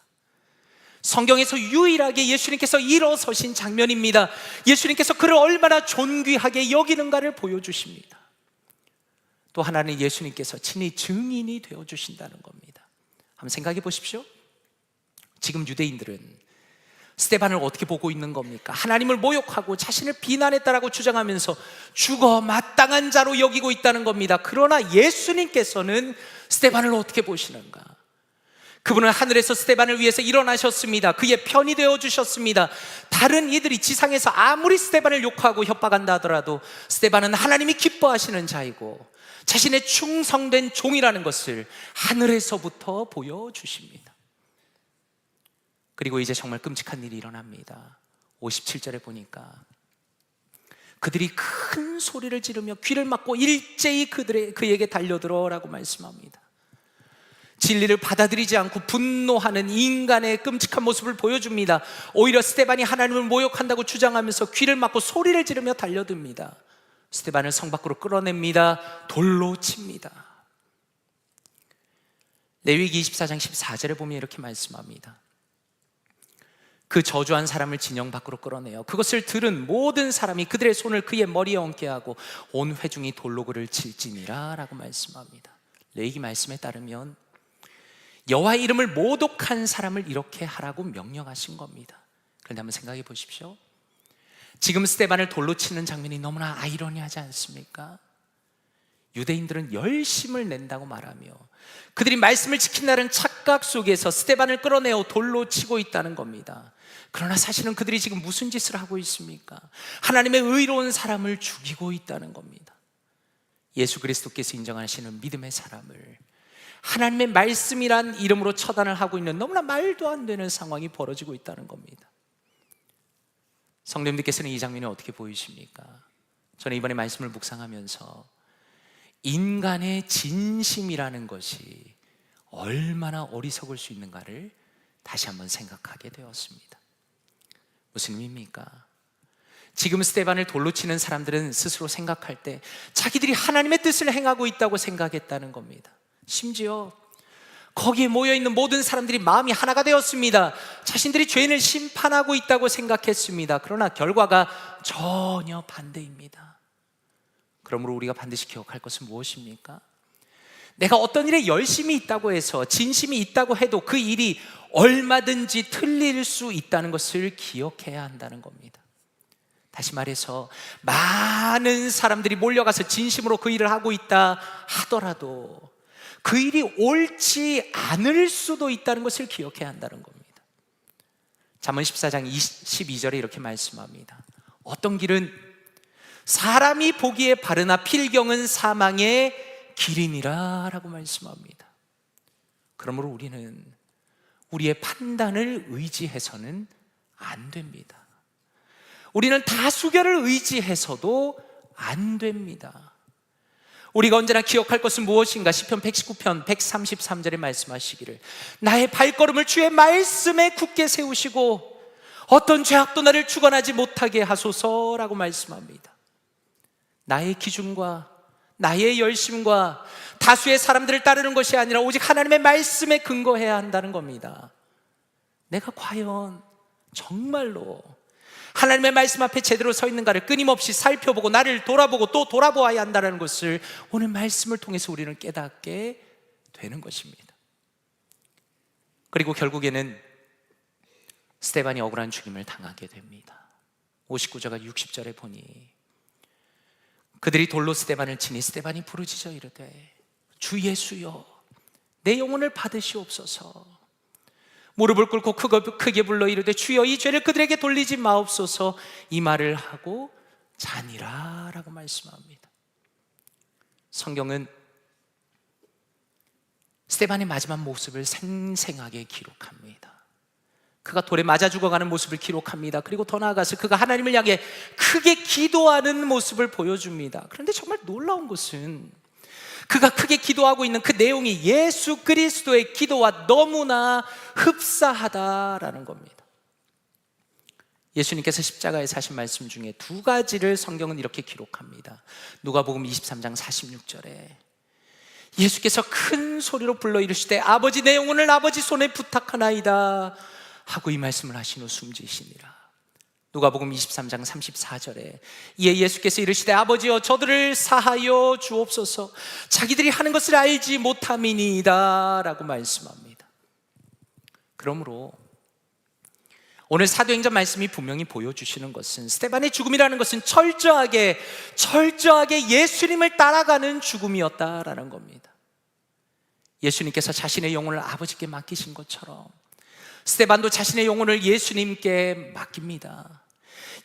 성경에서 유일하게 예수님께서 일어서신 장면입니다. 예수님께서 그를 얼마나 존귀하게 여기는가를 보여주십니다. 또 하나는 예수님께서 친히 증인이 되어주신다는 겁니다. 한번 생각해 보십시오. 지금 유대인들은 스데반을 어떻게 보고 있는 겁니까? 하나님을 모욕하고 자신을 비난했다라고 주장하면서 죽어 마땅한 자로 여기고 있다는 겁니다. 그러나 예수님께서는 스데반을 어떻게 보시는가? 그분은 하늘에서 스데반을 위해서 일어나셨습니다. 그의 편이 되어주셨습니다. 다른 이들이 지상에서 아무리 스데반을 욕하고 협박한다 하더라도 스데반은 하나님이 기뻐하시는 자이고 자신의 충성된 종이라는 것을 하늘에서부터 보여주십니다. 그리고 이제 정말 끔찍한 일이 일어납니다. 57절에 보니까 그들이 큰 소리를 지르며 귀를 막고 일제히 그에게 달려들어라고 말씀합니다. 진리를 받아들이지 않고 분노하는 인간의 끔찍한 모습을 보여줍니다. 오히려 스데반이 하나님을 모욕한다고 주장하면서 귀를 막고 소리를 지르며 달려듭니다. 스데반을 성 밖으로 끌어냅니다. 돌로 칩니다. 레위기 24장 14절에 보면 이렇게 말씀합니다. 그 저주한 사람을 진영 밖으로 끌어내어 그것을 들은 모든 사람이 그들의 손을 그의 머리에 얹게 하고 온 회중이 돌로 그를 칠지니라 라고 말씀합니다. 레위기 말씀에 따르면 여호와의 이름을 모독한 사람을 이렇게 하라고 명령하신 겁니다. 그런데 한번 생각해 보십시오. 지금 스데반을 돌로 치는 장면이 너무나 아이러니하지 않습니까? 유대인들은 열심을 낸다고 말하며 그들이 말씀을 지킨다는 착각 속에서 스데반을 끌어내어 돌로 치고 있다는 겁니다. 그러나 사실은 그들이 지금 무슨 짓을 하고 있습니까? 하나님의 의로운 사람을 죽이고 있다는 겁니다. 예수 그리스도께서 인정하시는 믿음의 사람을 하나님의 말씀이란 이름으로 처단을 하고 있는 너무나 말도 안 되는 상황이 벌어지고 있다는 겁니다. 성도님들께서는 이 장면이 어떻게 보이십니까? 저는 이번에 말씀을 묵상하면서 인간의 진심이라는 것이 얼마나 어리석을 수 있는가를 다시 한번 생각하게 되었습니다. 무슨 의미입니까? 지금 스데반을 돌로 치는 사람들은 스스로 생각할 때 자기들이 하나님의 뜻을 행하고 있다고 생각했다는 겁니다. 심지어 거기에 모여있는 모든 사람들이 마음이 하나가 되었습니다. 자신들이 죄인을 심판하고 있다고 생각했습니다. 그러나 결과가 전혀 반대입니다. 그러므로 우리가 반드시 기억할 것은 무엇입니까? 내가 어떤 일에 열심히 있다고 해서 진심이 있다고 해도 그 일이 얼마든지 틀릴 수 있다는 것을 기억해야 한다는 겁니다. 다시 말해서 많은 사람들이 몰려가서 진심으로 그 일을 하고 있다 하더라도 그 일이 옳지 않을 수도 있다는 것을 기억해야 한다는 겁니다. 잠언 14장 12절에 이렇게 말씀합니다. 어떤 길은 사람이 보기에 바르나 필경은 사망의 길이니라 라고 말씀합니다. 그러므로 우리는 우리의 판단을 의지해서는 안 됩니다. 우리는 다수결을 의지해서도 안 됩니다. 우리가 언제나 기억할 것은 무엇인가? 시편 119편 133절에 말씀하시기를 나의 발걸음을 주의 말씀에 굳게 세우시고 어떤 죄악도 나를 주관하지 못하게 하소서라고 말씀합니다. 나의 기준과 나의 열심과 다수의 사람들을 따르는 것이 아니라 오직 하나님의 말씀에 근거해야 한다는 겁니다. 내가 과연 정말로 하나님의 말씀 앞에 제대로 서 있는가를 끊임없이 살펴보고 나를 돌아보고 또 돌아보아야 한다는 것을 오늘 말씀을 통해서 우리는 깨닫게 되는 것입니다. 그리고 결국에는 스데반이 억울한 죽임을 당하게 됩니다. 59절과 60절에 보니 그들이 돌로 스데반을 치니 스데반이 부르짖어 이르되 주 예수여 내 영혼을 받으시옵소서. 무릎을 꿇고 크게 불러 이르되 주여 이 죄를 그들에게 돌리지 마옵소서. 이 말을 하고 자니라 라고 말씀합니다. 성경은 스데반의 마지막 모습을 생생하게 기록합니다. 그가 돌에 맞아 죽어가는 모습을 기록합니다. 그리고 더 나아가서 그가 하나님을 향해 크게 기도하는 모습을 보여줍니다. 그런데 정말 놀라운 것은 그가 크게 기도하고 있는 그 내용이 예수 그리스도의 기도와 너무나 흡사하다라는 겁니다. 예수님께서 십자가에서 하신 말씀 중에 두 가지를 성경은 이렇게 기록합니다. 누가복음 23장 46절에 예수께서 큰 소리로 불러 이르시되 아버지 내 영혼을 아버지 손에 부탁하나이다 하고 이 말씀을 하신 후 숨지시니라. 누가복음 23장 34절에 이에 예수께서 이르시되 아버지여 저들을 사하여 주옵소서 자기들이 하는 것을 알지 못함이니이다 라고 말씀합니다. 그러므로 오늘 사도행전 말씀이 분명히 보여주시는 것은 스데반의 죽음이라는 것은 철저하게 예수님을 따라가는 죽음이었다라는 겁니다. 예수님께서 자신의 영혼을 아버지께 맡기신 것처럼 스데반도 자신의 영혼을 예수님께 맡깁니다.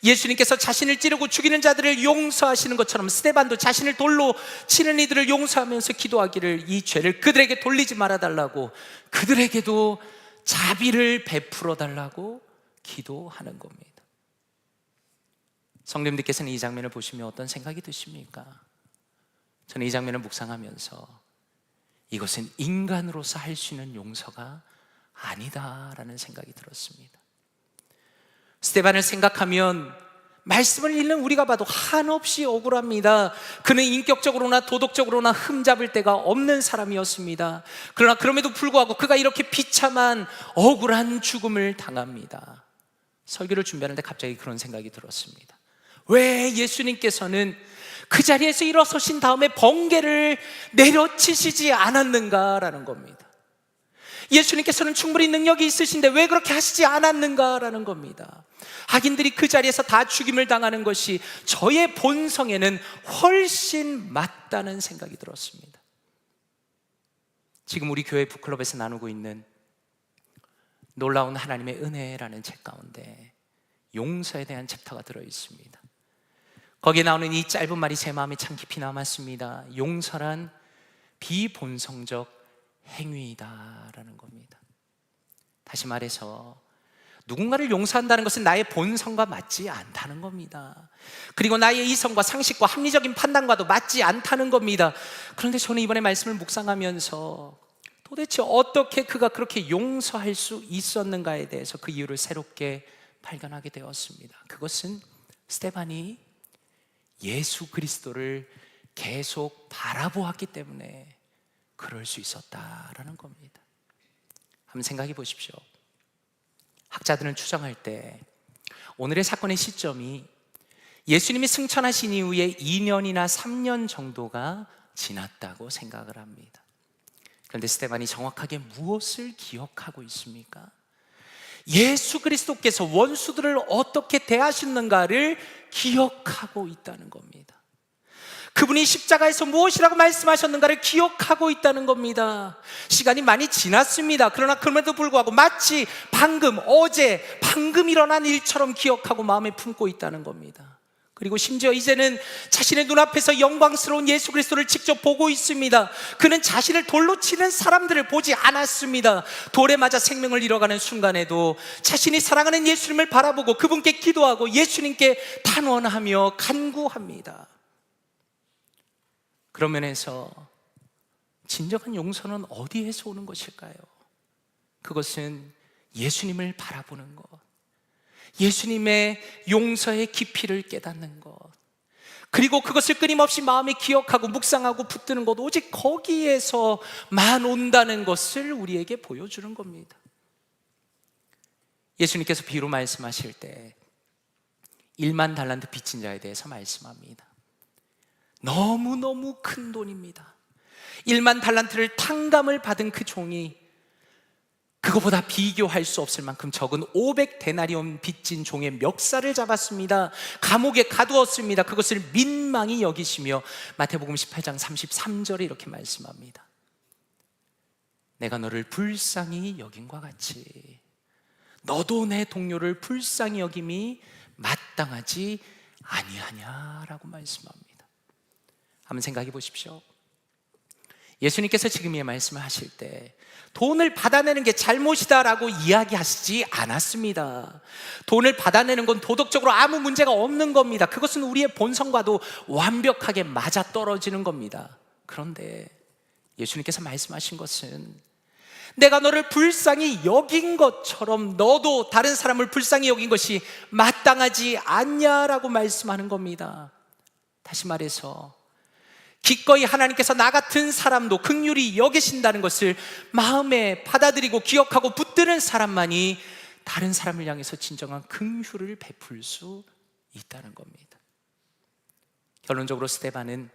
예수님께서 자신을 찌르고 죽이는 자들을 용서하시는 것처럼 스데반도 자신을 돌로 치는 이들을 용서하면서 기도하기를 이 죄를 그들에게 돌리지 말아달라고, 그들에게도 자비를 베풀어 달라고 기도하는 겁니다. 성도님들께서는 이 장면을 보시면 어떤 생각이 드십니까? 저는 이 장면을 묵상하면서 이것은 인간으로서 할 수 있는 용서가 아니다라는 생각이 들었습니다. 스데반을 생각하면 말씀을 읽는 우리가 봐도 한없이 억울합니다. 그는 인격적으로나 도덕적으로나 흠잡을 데가 없는 사람이었습니다. 그러나 그럼에도 불구하고 그가 이렇게 비참한 억울한 죽음을 당합니다. 설교를 준비하는데 갑자기 그런 생각이 들었습니다. 왜 예수님께서는 그 자리에서 일어서신 다음에 번개를 내려치시지 않았는가라는 겁니다. 예수님께서는 충분히 능력이 있으신데 왜 그렇게 하시지 않았는가라는 겁니다. 악인들이 그 자리에서 다 죽임을 당하는 것이 저의 본성에는 훨씬 맞다는 생각이 들었습니다. 지금 우리 교회 북클럽에서 나누고 있는 놀라운 하나님의 은혜라는 책 가운데 용서에 대한 챕터가 들어있습니다. 거기에 나오는 이 짧은 말이 제 마음에 참 깊이 남았습니다. 용서란 비본성적 행위이다라는 겁니다. 다시 말해서 누군가를 용서한다는 것은 나의 본성과 맞지 않다는 겁니다. 그리고 나의 이성과 상식과 합리적인 판단과도 맞지 않다는 겁니다. 그런데 저는 이번에 말씀을 묵상하면서 도대체 어떻게 그가 그렇게 용서할 수 있었는가에 대해서 그 이유를 새롭게 발견하게 되었습니다. 그것은 스데반이 예수 그리스도를 계속 바라보았기 때문에 그럴 수 있었다라는 겁니다. 한번 생각해 보십시오. 학자들은 추정할 때 오늘의 사건의 시점이 예수님이 승천하신 이후에 2년이나 3년 정도가 지났다고 생각을 합니다. 그런데 스데반이 정확하게 무엇을 기억하고 있습니까? 예수 그리스도께서 원수들을 어떻게 대하셨는가를 기억하고 있다는 겁니다. 그분이 십자가에서 무엇이라고 말씀하셨는가를 기억하고 있다는 겁니다. 시간이 많이 지났습니다. 그러나 그럼에도 불구하고 마치 방금 일어난 일처럼 기억하고 마음에 품고 있다는 겁니다. 그리고 심지어 이제는 자신의 눈앞에서 영광스러운 예수 그리스도를 직접 보고 있습니다. 그는 자신을 돌로 치는 사람들을 보지 않았습니다. 돌에 맞아 생명을 잃어가는 순간에도 자신이 사랑하는 예수님을 바라보고 그분께 기도하고 예수님께 탄원하며 간구합니다. 그런 면에서 진정한 용서는 어디에서 오는 것일까요? 그것은 예수님을 바라보는 것, 예수님의 용서의 깊이를 깨닫는 것, 그리고 그것을 끊임없이 마음에 기억하고 묵상하고 붙드는 것, 오직 거기에서만 온다는 것을 우리에게 보여주는 겁니다. 예수님께서 비유로 말씀하실 때 1만 달란트 빚진 자에 대해서 말씀합니다. 너무너무 큰 돈입니다. 1만 달란트를 탕감을 받은 그 종이 그거보다 비교할 수 없을 만큼 적은 500데나리온 빚진 종의 멱살을 잡았습니다. 감옥에 가두었습니다. 그것을 민망히 여기시며 마태복음 18장 33절에 이렇게 말씀합니다. 내가 너를 불쌍히 여김과 같이 너도 내 동료를 불쌍히 여김이 마땅하지 아니하냐라고 말씀합니다. 한번 생각해 보십시오. 예수님께서 지금 이 말씀을 하실 때 돈을 받아내는 게 잘못이다라고 이야기하시지 않았습니다. 돈을 받아내는 건 도덕적으로 아무 문제가 없는 겁니다. 그것은 우리의 본성과도 완벽하게 맞아떨어지는 겁니다. 그런데 예수님께서 말씀하신 것은 내가 너를 불쌍히 여긴 것처럼 너도 다른 사람을 불쌍히 여긴 것이 마땅하지 않냐라고 말씀하는 겁니다. 다시 말해서 기꺼이 하나님께서 나 같은 사람도 긍휼히 여기신다는 것을 마음에 받아들이고 기억하고 붙드는 사람만이 다른 사람을 향해서 진정한 긍휼을 베풀 수 있다는 겁니다. 결론적으로 스데반은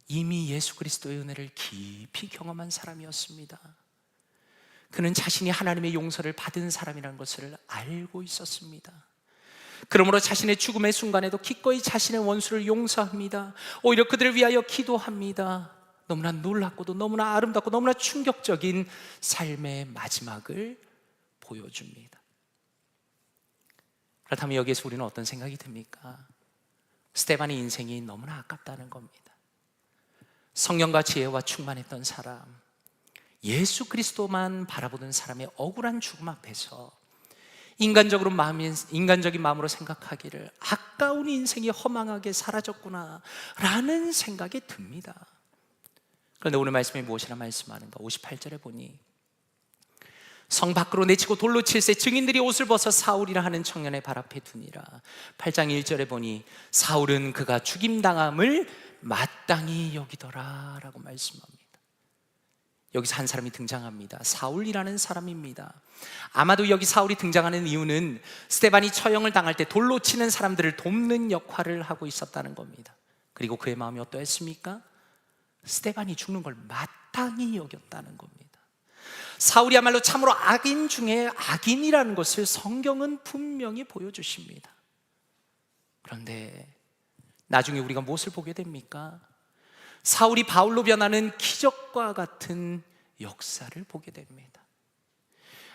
이미 예수 그리스도의 은혜를 깊이 경험한 사람이었습니다. 그는 자신이 하나님의 용서를 받은 사람이라는 것을 알고 있었습니다. 그러므로 자신의 죽음의 순간에도 기꺼이 자신의 원수를 용서합니다. 오히려 그들을 위하여 기도합니다. 너무나 놀랍고도 너무나 아름답고 너무나 충격적인 삶의 마지막을 보여줍니다. 그렇다면 여기에서 우리는 어떤 생각이 듭니까? 스데반의 인생이 너무나 아깝다는 겁니다. 성령과 지혜와 충만했던 사람, 예수 그리스도만 바라보는 사람의 억울한 죽음 앞에서 인간적인 마음으로 생각하기를 아까운 인생이 허망하게 사라졌구나 라는 생각이 듭니다. 그런데 오늘 말씀이 무엇이라 말씀하는가? 58절에 보니 성 밖으로 내치고 돌로 칠세 증인들이 옷을 벗어 사울이라 하는 청년의 발 앞에 두니라. 8장 1절에 보니 사울은 그가 죽임당함을 마땅히 여기더라 라고 말씀합니다. 여기서 한 사람이 등장합니다. 사울이라는 사람입니다. 아마도 여기 사울이 등장하는 이유는 스데반이 처형을 당할 때 돌로 치는 사람들을 돕는 역할을 하고 있었다는 겁니다. 그리고 그의 마음이 어떠했습니까? 스데반이 죽는 걸 마땅히 여겼다는 겁니다. 사울이야말로 참으로 악인 중에 악인이라는 것을 성경은 분명히 보여주십니다. 그런데 나중에 우리가 무엇을 보게 됩니까? 사울이 바울로 변하는 기적과 같은 역사를 보게 됩니다.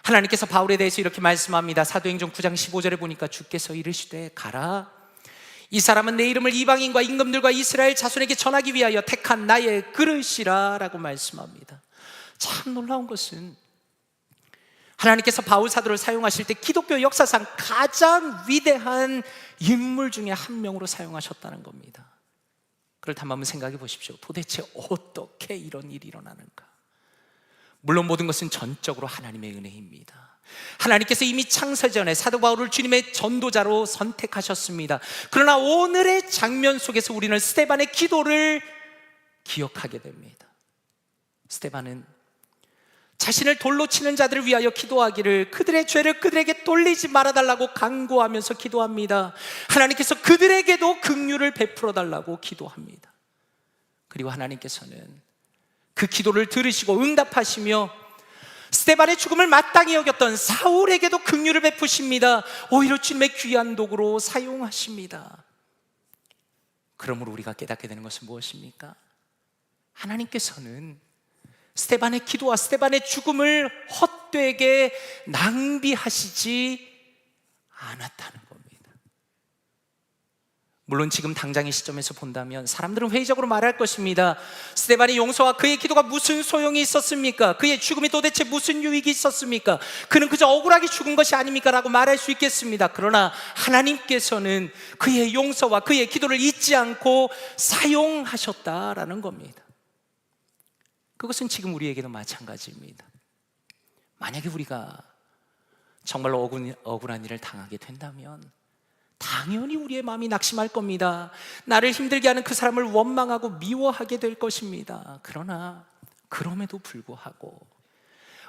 하나님께서 바울에 대해서 이렇게 말씀합니다. 사도행전 9장 15절에 보니까 주께서 이르시되 가라, 이 사람은 내 이름을 이방인과 임금들과 이스라엘 자손에게 전하기 위하여 택한 나의 그릇이라 라고 말씀합니다. 참 놀라운 것은 하나님께서 바울 사도를 사용하실 때 기독교 역사상 가장 위대한 인물 중에 한 명으로 사용하셨다는 겁니다. 그렇다면 한번 생각해 보십시오. 도대체 어떻게 이런 일이 일어나는가? 물론 모든 것은 전적으로 하나님의 은혜입니다. 하나님께서 이미 창세전에 사도 바울을 주님의 전도자로 선택하셨습니다. 그러나 오늘의 장면 속에서 우리는 스데반의 기도를 기억하게 됩니다. 스데반은 자신을 돌로 치는 자들을 위하여 기도하기를 그들의 죄를 그들에게 돌리지 말아달라고 간구하면서 기도합니다. 하나님께서 그들에게도 긍휼을 베풀어 달라고 기도합니다. 그리고 하나님께서는 그 기도를 들으시고 응답하시며 스데반의 죽음을 마땅히 여겼던 사울에게도 긍휼을 베푸십니다. 오히려 주님의 귀한 도구로 사용하십니다. 그러므로 우리가 깨닫게 되는 것은 무엇입니까? 하나님께서는 스데반의 기도와 스데반의 죽음을 헛되게 낭비하시지 않았다는 겁니다. 물론 지금 당장의 시점에서 본다면 사람들은 회의적으로 말할 것입니다. 스데반의 용서와 그의 기도가 무슨 소용이 있었습니까? 그의 죽음이 도대체 무슨 유익이 있었습니까? 그는 그저 억울하게 죽은 것이 아닙니까? 라고 말할 수 있겠습니다. 그러나 하나님께서는 그의 용서와 그의 기도를 잊지 않고 사용하셨다라는 겁니다. 그것은 지금 우리에게도 마찬가지입니다. 만약에 우리가 정말로 억울한 일을 당하게 된다면 당연히 우리의 마음이 낙심할 겁니다. 나를 힘들게 하는 그 사람을 원망하고 미워하게 될 것입니다. 그러나 그럼에도 불구하고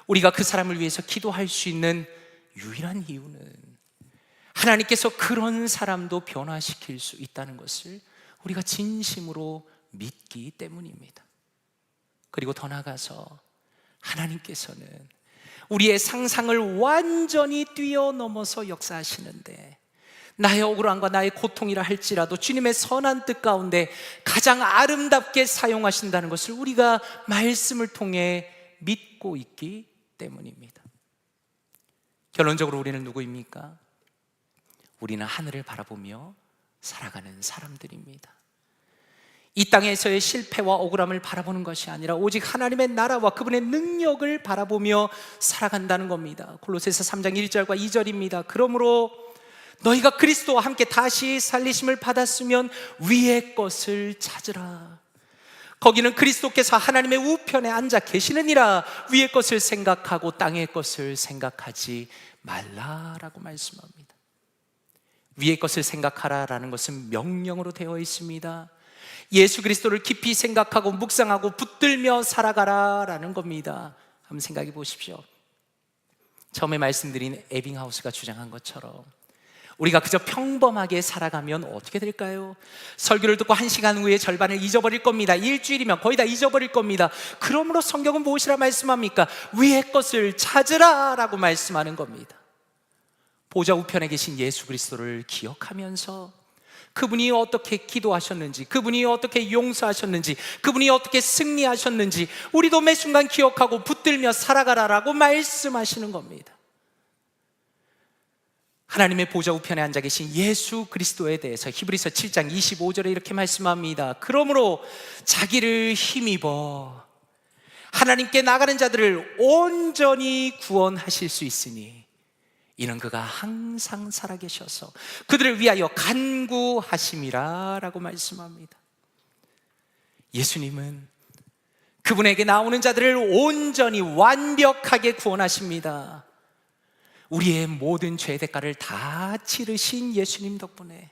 우리가 그 사람을 위해서 기도할 수 있는 유일한 이유는 하나님께서 그런 사람도 변화시킬 수 있다는 것을 우리가 진심으로 믿기 때문입니다. 그리고 더 나아가서 하나님께서는 우리의 상상을 완전히 뛰어넘어서 역사하시는데 나의 억울함과 나의 고통이라 할지라도 주님의 선한 뜻 가운데 가장 아름답게 사용하신다는 것을 우리가 말씀을 통해 믿고 있기 때문입니다. 결론적으로 우리는 누구입니까? 우리는 하늘을 바라보며 살아가는 사람들입니다. 이 땅에서의 실패와 억울함을 바라보는 것이 아니라 오직 하나님의 나라와 그분의 능력을 바라보며 살아간다는 겁니다. 골로새서 3장 1절과 2절입니다. 그러므로 너희가 그리스도와 함께 다시 살리심을 받았으면 위의 것을 찾으라. 거기는 그리스도께서 하나님의 우편에 앉아 계시느니라. 위의 것을 생각하고 땅의 것을 생각하지 말라라고 말씀합니다. 위의 것을 생각하라라는 것은 명령으로 되어 있습니다. 예수 그리스도를 깊이 생각하고 묵상하고 붙들며 살아가라라는 겁니다. 한번 생각해 보십시오. 처음에 말씀드린 에빙하우스가 주장한 것처럼 우리가 그저 평범하게 살아가면 어떻게 될까요? 설교를 듣고 1시간 후에 절반을 잊어버릴 겁니다. 일주일이면 거의 다 잊어버릴 겁니다. 그러므로 성경은 무엇이라 말씀합니까? 위의 것을 찾으라 라고 말씀하는 겁니다. 보좌 우편에 계신 예수 그리스도를 기억하면서 그분이 어떻게 기도하셨는지, 그분이 어떻게 용서하셨는지, 그분이 어떻게 승리하셨는지 우리도 매 순간 기억하고 붙들며 살아가라라고 말씀하시는 겁니다. 하나님의 보좌 우편에 앉아 계신 예수 그리스도에 대해서 히브리서 7장 25절에 이렇게 말씀합니다. 그러므로 자기를 힘입어 하나님께 나가는 자들을 온전히 구원하실 수 있으니 이는 그가 항상 살아계셔서 그들을 위하여 간구하심이라 라고 말씀합니다. 예수님은 그분에게 나오는 자들을 온전히 완벽하게 구원하십니다. 우리의 모든 죄의 대가를 다 치르신 예수님 덕분에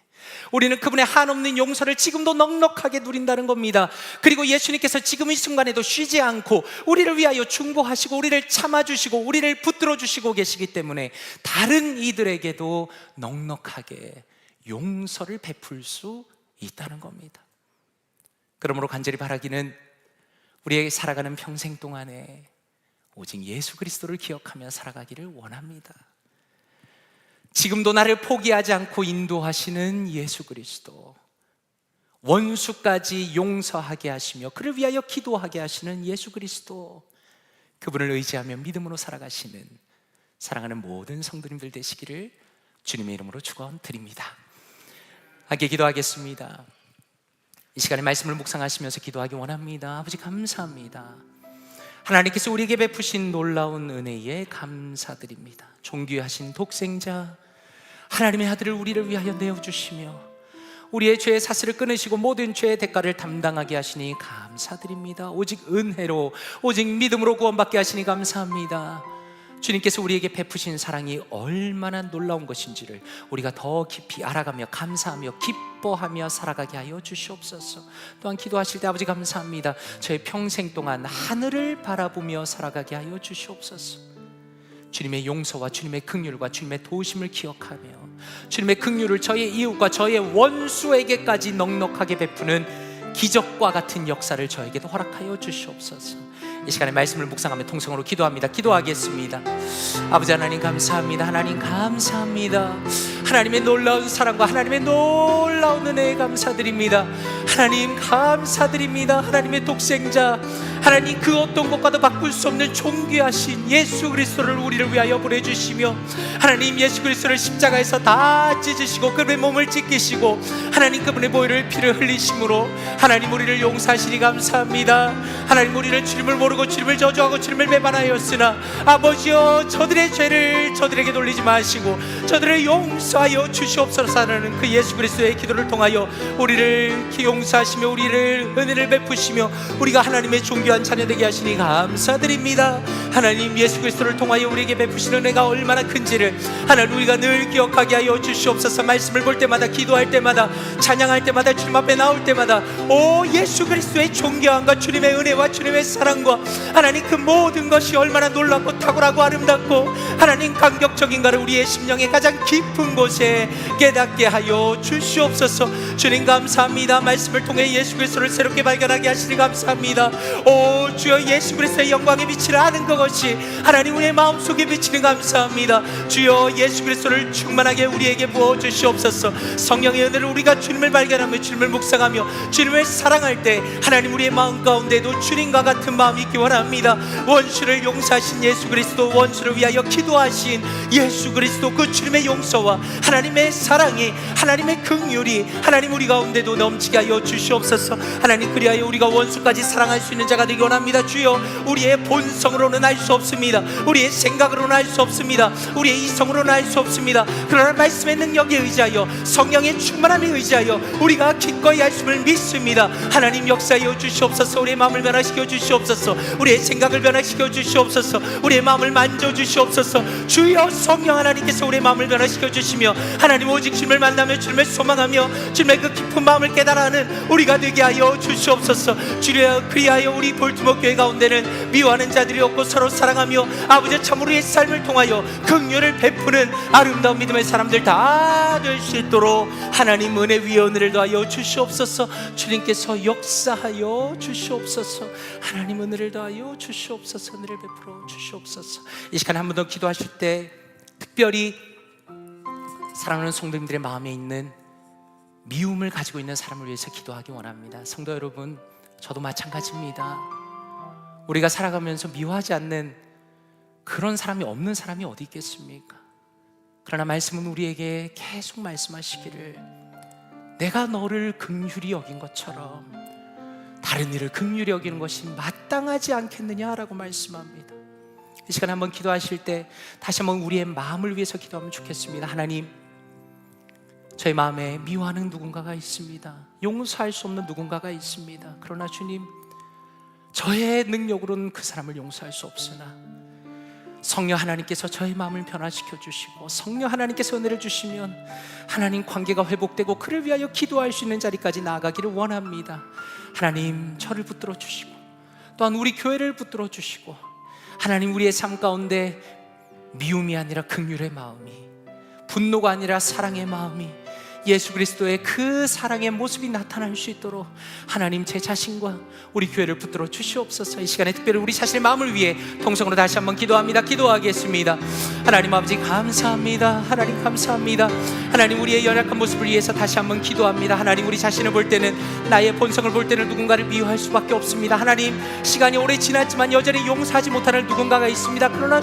우리는 그분의 한없는 용서를 지금도 넉넉하게 누린다는 겁니다. 그리고 예수님께서 지금 이 순간에도 쉬지 않고 우리를 위하여 중보하시고 우리를 참아주시고 우리를 붙들어 주시고 계시기 때문에 다른 이들에게도 넉넉하게 용서를 베풀 수 있다는 겁니다. 그러므로 간절히 바라기는 우리의 살아가는 평생 동안에 오직 예수 그리스도를 기억하며 살아가기를 원합니다. 지금도 나를 포기하지 않고 인도하시는 예수 그리스도, 원수까지 용서하게 하시며 그를 위하여 기도하게 하시는 예수 그리스도, 그분을 의지하며 믿음으로 살아가시는 사랑하는 모든 성도님들 되시기를 주님의 이름으로 축원드립니다. 함께 기도하겠습니다. 이 시간에 말씀을 묵상하시면서 기도하기 원합니다. 아버지 감사합니다. 하나님께서 우리에게 베푸신 놀라운 은혜에 감사드립니다. 존귀하신 독생자 하나님의 아들을 우리를 위하여 내어주시며 우리의 죄의 사슬을 끊으시고 모든 죄의 대가를 담당하게 하시니 감사드립니다. 오직 은혜로 오직 믿음으로 구원받게 하시니 감사합니다. 주님께서 우리에게 베푸신 사랑이 얼마나 놀라운 것인지를 우리가 더 깊이 알아가며 감사하며 기뻐하며 살아가게 하여 주시옵소서. 또한 기도하실 때 아버지 감사합니다. 저의 평생 동안 하늘을 바라보며 살아가게 하여 주시옵소서. 주님의 용서와 주님의 긍휼과 주님의 도우심을 기억하며 주님의 긍휼을 저의 이웃과 저의 원수에게까지 넉넉하게 베푸는 기적과 같은 역사를 저에게도 허락하여 주시옵소서. 이 시간에 말씀을 묵상하며 통성으로 기도합니다. 기도하겠습니다. 아버지 하나님 감사합니다. 하나님 감사합니다. 하나님의 놀라운 사랑과 하나님의 놀라운 은혜에 감사드립니다. 하나님 감사드립니다. 하나님의 독생자 하나님, 그 어떤 것과도 바꿀 수 없는 존귀하신 예수 그리스도를 우리를 위하여 보내주시며, 하나님 예수 그리스도를 십자가에서 다 찢으시고 그분의 몸을 찢기시고 하나님 그분의 보혈을 피를 흘리심으로 하나님 우리를 용서하시니 감사합니다. 하나님 우리는 주님을 모르고 주님을 저주하고 주님을 배반하였으나 아버지여, 저들의 죄를 저들에게 돌리지 마시고 저들을 용서하여 주시옵소서 하는 그 예수 그리스도의 기도를 통하여 우리를 용서하시며 우리를 은혜를 베푸시며 우리가 하나님의 존귀한 자녀 되게 하시니 감사드립니다. 하나님 예수 그리스도를 통하여 우리에게 베푸시는 은혜가 얼마나 큰지를 하나님 우리가 늘 기억하게 하여 주시옵소서. 말씀을 볼 때마다, 기도할 때마다, 찬양할 때마다, 주님 앞에 나올 때마다 오 예수 그리스도의 존귀함과 주님의 은혜와 주님의 사랑과 하나님 그 모든 것이 얼마나 놀랍고 탁월하고 아름답고 하나님 감격적인가를 우리의 심령의 가장 깊은 곳에 깨닫게 하여 주시옵소서. 주님 감사합니다. 말씀을 통해 예수 그리스도를 새롭게 발견하게 하시니 감사합니다. 오 주여, 예수 그리스도의 영광에 비치는 아는 그것이 하나님 우리의 마음속에 비치는 감사합니다. 주여 예수 그리스도를 충만하게 우리에게 부어주시옵소서. 성령의 은혜를 우리가 주님을 발견하며 주님을 묵상하며 주님을 사랑할 때 하나님 우리의 마음 가운데도 주님과 같은 마음이 있기 원합니다. 원수를 용서하신 예수 그리스도, 원수를 위하여 기도하신 예수 그리스도, 그 주님의 용서와 하나님의 사랑이, 하나님의 긍휼이 하나님 우리 가운데도 넘치게 하여 주시옵소서. 하나님 그리하여 우리가 원수까지 사랑할 수 있는 자가 되기 원합니다. 주여, 우리의 본성으로는 알 수 없습니다. 우리의 생각으로는 알 수 없습니다. 우리의 이성으로는 알 수 없습니다. 그러나 말씀의 능력에 의지하여, 성령의 충만함에 의지하여 우리가 기꺼이 할 수를 믿습니다. 하나님 역사하여 주시옵소서. 우리의 마음을 변화시켜 주시옵소서. 우리의 생각을 변화시켜 주시옵소서. 우리의 마음을 만져 주시옵소서. 주여, 성령 하나님께서 우리의 마음을 변화시켜 주시며 하나님 오직 주님을 만나며 주님을 소망하며 주님의 그 깊은 마음을 깨달아하는 우리가 되게 하여 주시옵소서. 주여, 그리하여 우리 볼트모 교회 가운데는 미워하는 자들이 없고 서로 사랑하며 아버지 참 우리의 삶을 통하여 긍휼을 베푸는 아름다운 믿음의 사람들 다 될 수 있도록 하나님 은혜 위에 은혜를 더하여 주시옵소서. 주님께서 역사하여 주시옵소서. 하나님 은혜를 더하여 주시옵소서. 은혜를 베풀어 주시옵소서. 이 시간 한 번 더 기도하실 때 특별히 사랑하는 성도님들의 마음에 있는 미움을 가지고 있는 사람을 위해서 기도하기 원합니다. 성도 여러분, 저도 마찬가지입니다. 우리가 살아가면서 미워하지 않는 그런 사람이 없는 사람이 어디 있겠습니까? 그러나 말씀은 우리에게 계속 말씀하시기를 내가 너를 긍휼히 여긴 것처럼 다른 이를 긍휼히 여기는 것이 마땅하지 않겠느냐라고 말씀합니다. 이 시간에 한번 기도하실 때 다시 한번 우리의 마음을 위해서 기도하면 좋겠습니다. 하나님, 저희 마음에 미워하는 누군가가 있습니다. 용서할 수 없는 누군가가 있습니다. 그러나 주님, 저의 능력으로는 그 사람을 용서할 수 없으나 성령 하나님께서 저의 마음을 변화시켜 주시고 성령 하나님께서 은혜를 주시면 하나님 관계가 회복되고 그를 위하여 기도할 수 있는 자리까지 나아가기를 원합니다. 하나님, 저를 붙들어 주시고 또한 우리 교회를 붙들어 주시고 하나님, 우리의 삶 가운데 미움이 아니라 긍휼의 마음이, 분노가 아니라 사랑의 마음이, 예수 그리스도의 그 사랑의 모습이 나타날 수 있도록 하나님, 제 자신과 우리 교회를 붙들어 주시옵소서. 이 시간에 특별히 우리 자신의 마음을 위해 통성으로 다시 한번 기도합니다. 기도하겠습니다. 하나님 아버지 감사합니다. 하나님 감사합니다. 하나님, 우리의 연약한 모습을 위해서 다시 한번 기도합니다. 하나님, 우리 자신을 볼 때는, 나의 본성을 볼 때는 누군가를 미워할 수밖에 없습니다. 하나님, 시간이 오래 지났지만 여전히 용서하지 못하는 누군가가 있습니다. 그러나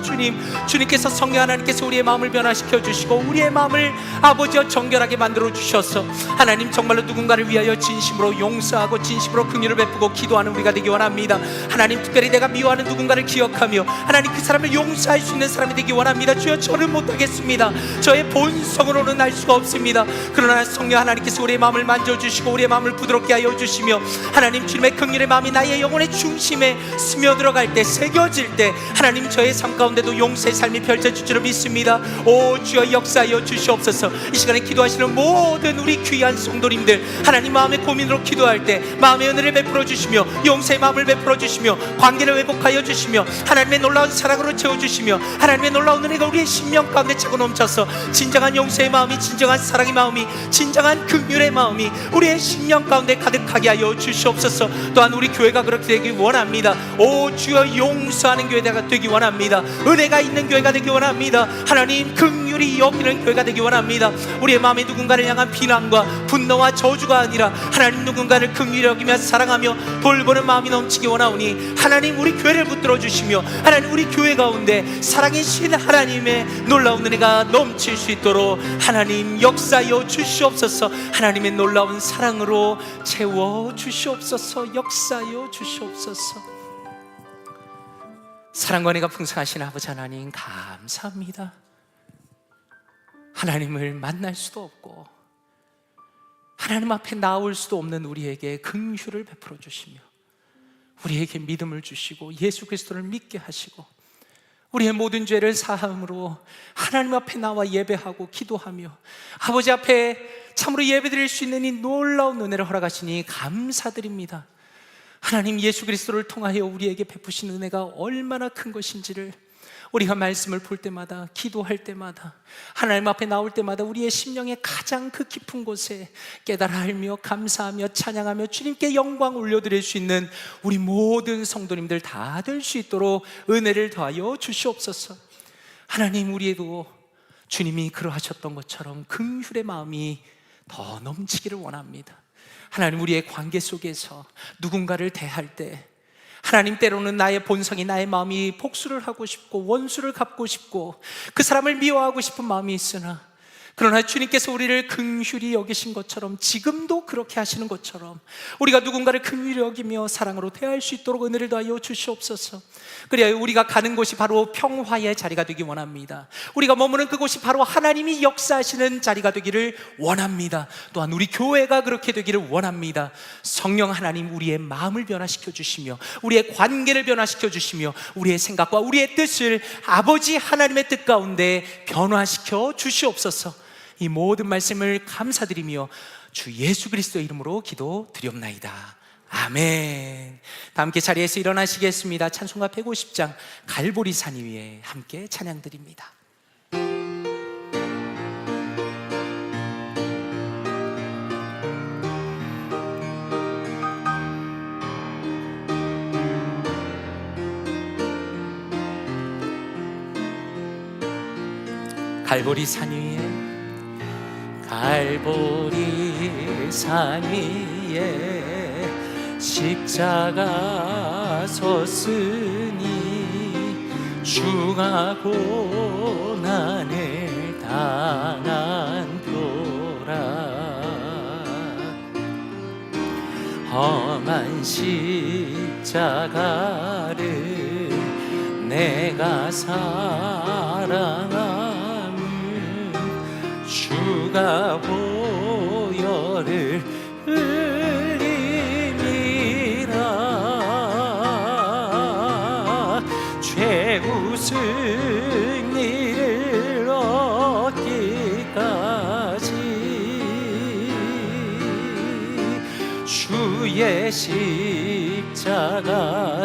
주님께서 성령 하나님께서 우리의 마음을 변화시켜 주시고 우리의 마음을 아버지여 정결하게 만들어 주셔서 하나님, 정말로 누군가를 위하여 진심으로 용서하고 진심으로 긍휼을 베푸고 기도하는 우리가 되기 원합니다. 하나님, 특별히 내가 미워하는 누군가를 기억하며 하나님, 그 사람을 용서할 수 있는 사람이 되기 원합니다. 주여, 저는 못하겠습니다. 저의 본성으로는 알 수가 없습니다. 그러나 성령 하나님께서 우리의 마음을 만져주시고 우리의 마음을 부드럽게 하여 주시며 하나님, 주님의 긍휼의 마음이 나의 영혼의 중심에 스며들어갈 때, 새겨질 때 하나님, 저의 삶 가운데도 용서의 삶이 펼쳐질 줄을 믿습니다. 오 주여, 역사하여 주시옵소서. 이 시간에 기도하시는 모든 모든 우리 귀한 성도님들 하나님 마음의 고민으로 기도할 때 마음의 은혜를 베풀어 주시며 용서의 마음을 베풀어 주시며 관계를 회복하여 주시며 하나님의 놀라운 사랑으로 채워주시며 하나님의 놀라운 은혜가 우리의 심령 가운데 차고 넘쳐서 진정한 용서의 마음이, 진정한 사랑의 마음이, 진정한 긍휼의 마음이 우리의 심령 가운데 가득하게 하여 주시옵소서. 또한 우리 교회가 그렇게 되기 원합니다. 오 주여, 용서하는 교회가 되기 원합니다. 은혜가 있는 교회가 되기 원합니다. 하나님 긍휼히 여기는 교회가 되기 원합니다. 우리의 마음에 누군가를 향한 비난과 분노와 저주가 아니라 하나님 누군가를 긍휼히 여기며 사랑하며 돌보는 마음이 넘치기 원하오니 하나님 우리 교회를 붙들어 주시며 하나님 우리 교회 가운데 사랑의 신 하나님의 놀라운 은혜가 넘칠 수 있도록 하나님 역사여 주시옵소서. 하나님의 놀라운 사랑으로 채워 주시옵소서. 역사여 주시옵소서. 사랑과 은혜가 풍성하신 아버지 하나님 감사합니다. 하나님을 만날 수도 없고 하나님 앞에 나올 수도 없는 우리에게 긍휼을 베풀어 주시며 우리에게 믿음을 주시고 예수 그리스도를 믿게 하시고 우리의 모든 죄를 사함으로 하나님 앞에 나와 예배하고 기도하며 아버지 앞에 참으로 예배드릴 수 있는 이 놀라운 은혜를 허락하시니 감사드립니다. 하나님 예수 그리스도를 통하여 우리에게 베푸신 은혜가 얼마나 큰 것인지를 우리가 말씀을 볼 때마다, 기도할 때마다, 하나님 앞에 나올 때마다 우리의 심령의 가장 그 깊은 곳에 깨달아 알며 감사하며 찬양하며 주님께 영광 올려드릴 수 있는 우리 모든 성도님들 다 될 수 있도록 은혜를 더하여 주시옵소서. 하나님 우리에도 주님이 그러하셨던 것처럼 긍휼의 마음이 더 넘치기를 원합니다. 하나님 우리의 관계 속에서 누군가를 대할 때 하나님 때로는 나의 본성이, 나의 마음이 복수를 하고 싶고 원수를 갚고 싶고 그 사람을 미워하고 싶은 마음이 있으나 그러나 주님께서 우리를 긍휼히 여기신 것처럼 지금도 그렇게 하시는 것처럼 우리가 누군가를 긍휼히 여기며 사랑으로 대할 수 있도록 은혜를 더하여 주시옵소서. 그래야 우리가 가는 곳이 바로 평화의 자리가 되기 원합니다. 우리가 머무는 그곳이 바로 하나님이 역사하시는 자리가 되기를 원합니다. 또한 우리 교회가 그렇게 되기를 원합니다. 성령 하나님 우리의 마음을 변화시켜 주시며 우리의 관계를 변화시켜 주시며 우리의 생각과 우리의 뜻을 아버지 하나님의 뜻 가운데 변화시켜 주시옵소서. 이 모든 말씀을 감사드리며 주 예수 그리스도의 이름으로 기도드리옵나이다. 아멘. 다 함께 자리에서 일어나시겠습니다. 찬송가 150장 갈보리 산 위에 함께 찬양드립니다. 갈보리 산 위에, 갈보리 산 위에 십자가 섰으니 주가 고난을 당한 표라. 험한 십자가를 내가 사랑함은 주가 보혈을 흘림이라. 최후 승리를 얻기까지 주의 십자가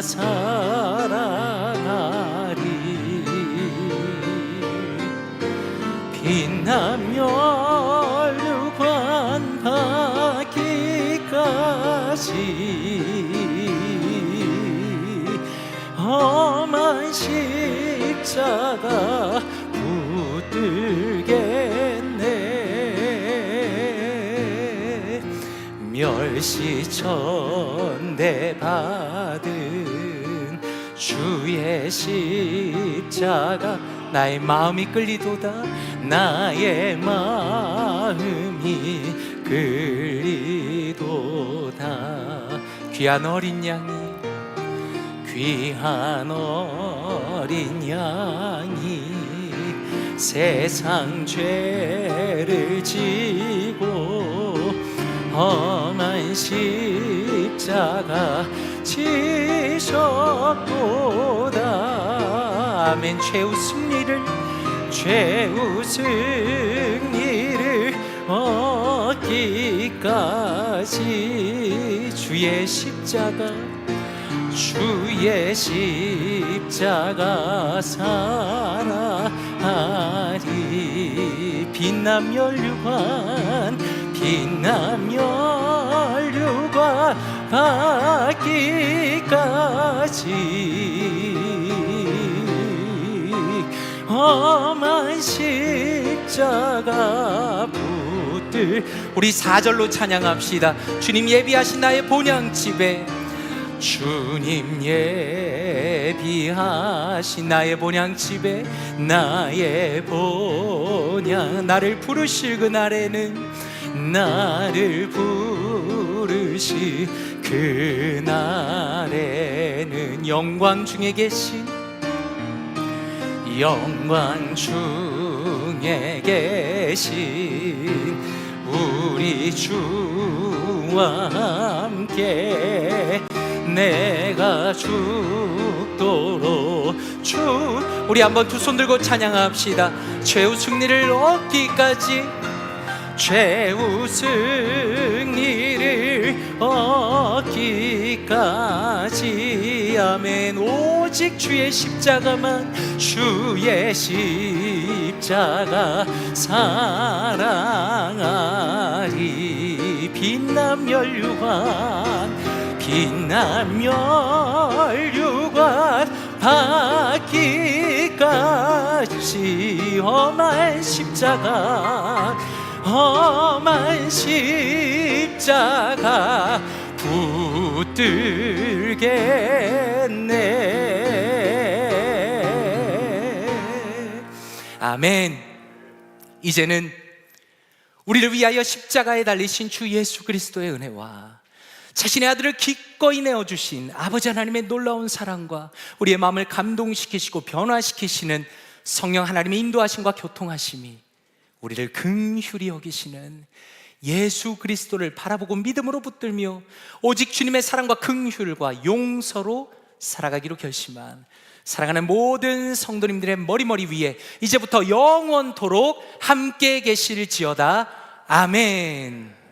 사랑하리. 빛나며 유관 받기까지 험한 십자가 붙들겠네. 멸시천대 받은 주의 십자가 나의 마음이 끌리도다. 나의 마음이 끌리도다. 귀한 어린 양이, 귀한 어린 양이 세상 죄를 지고 험한 십자가 지셨도다. 아멘. 최후 승리를 얻기까지 죽기까지 주의 십자가 살아하리. 빛남 연류관 빛남 연류관 받기까지 험한 십자가 붙들. 우리 4절로 찬양합시다. 주님 예비하신 나의 본향집에, 주님 예비하신 나의 본향집에, 나의 본향. 나를 부르실 그날에는, 나를 부르실 그날에는 영광 중에 계신, 영광 중에 계신 우리 주와 함께 내가 죽도록 우리 한번 두 손 들고 찬양합시다. 최후 승리를 얻기까지, 최후 승리를 얻기까지. 아멘. 오직 주의 십자가만, 주의 십자가 사랑하리. 빛남 연류관 빛남 연류관 받기까지. 험한 십자가, 험한 십자가 붙들겠네. 아멘. 이제는 우리를 위하여 십자가에 달리신 주 예수 그리스도의 은혜와 자신의 아들을 기꺼이 내어주신 아버지 하나님의 놀라운 사랑과 우리의 마음을 감동시키시고 변화시키시는 성령 하나님의 인도하심과 교통하심이, 우리를 긍휼히 여기시는 예수 그리스도를 바라보고 믿음으로 붙들며 오직 주님의 사랑과 긍휼과 용서로 살아가기로 결심한 사랑하는 모든 성도님들의 머리 위에 이제부터 영원토록 함께 계실지어다. 아멘.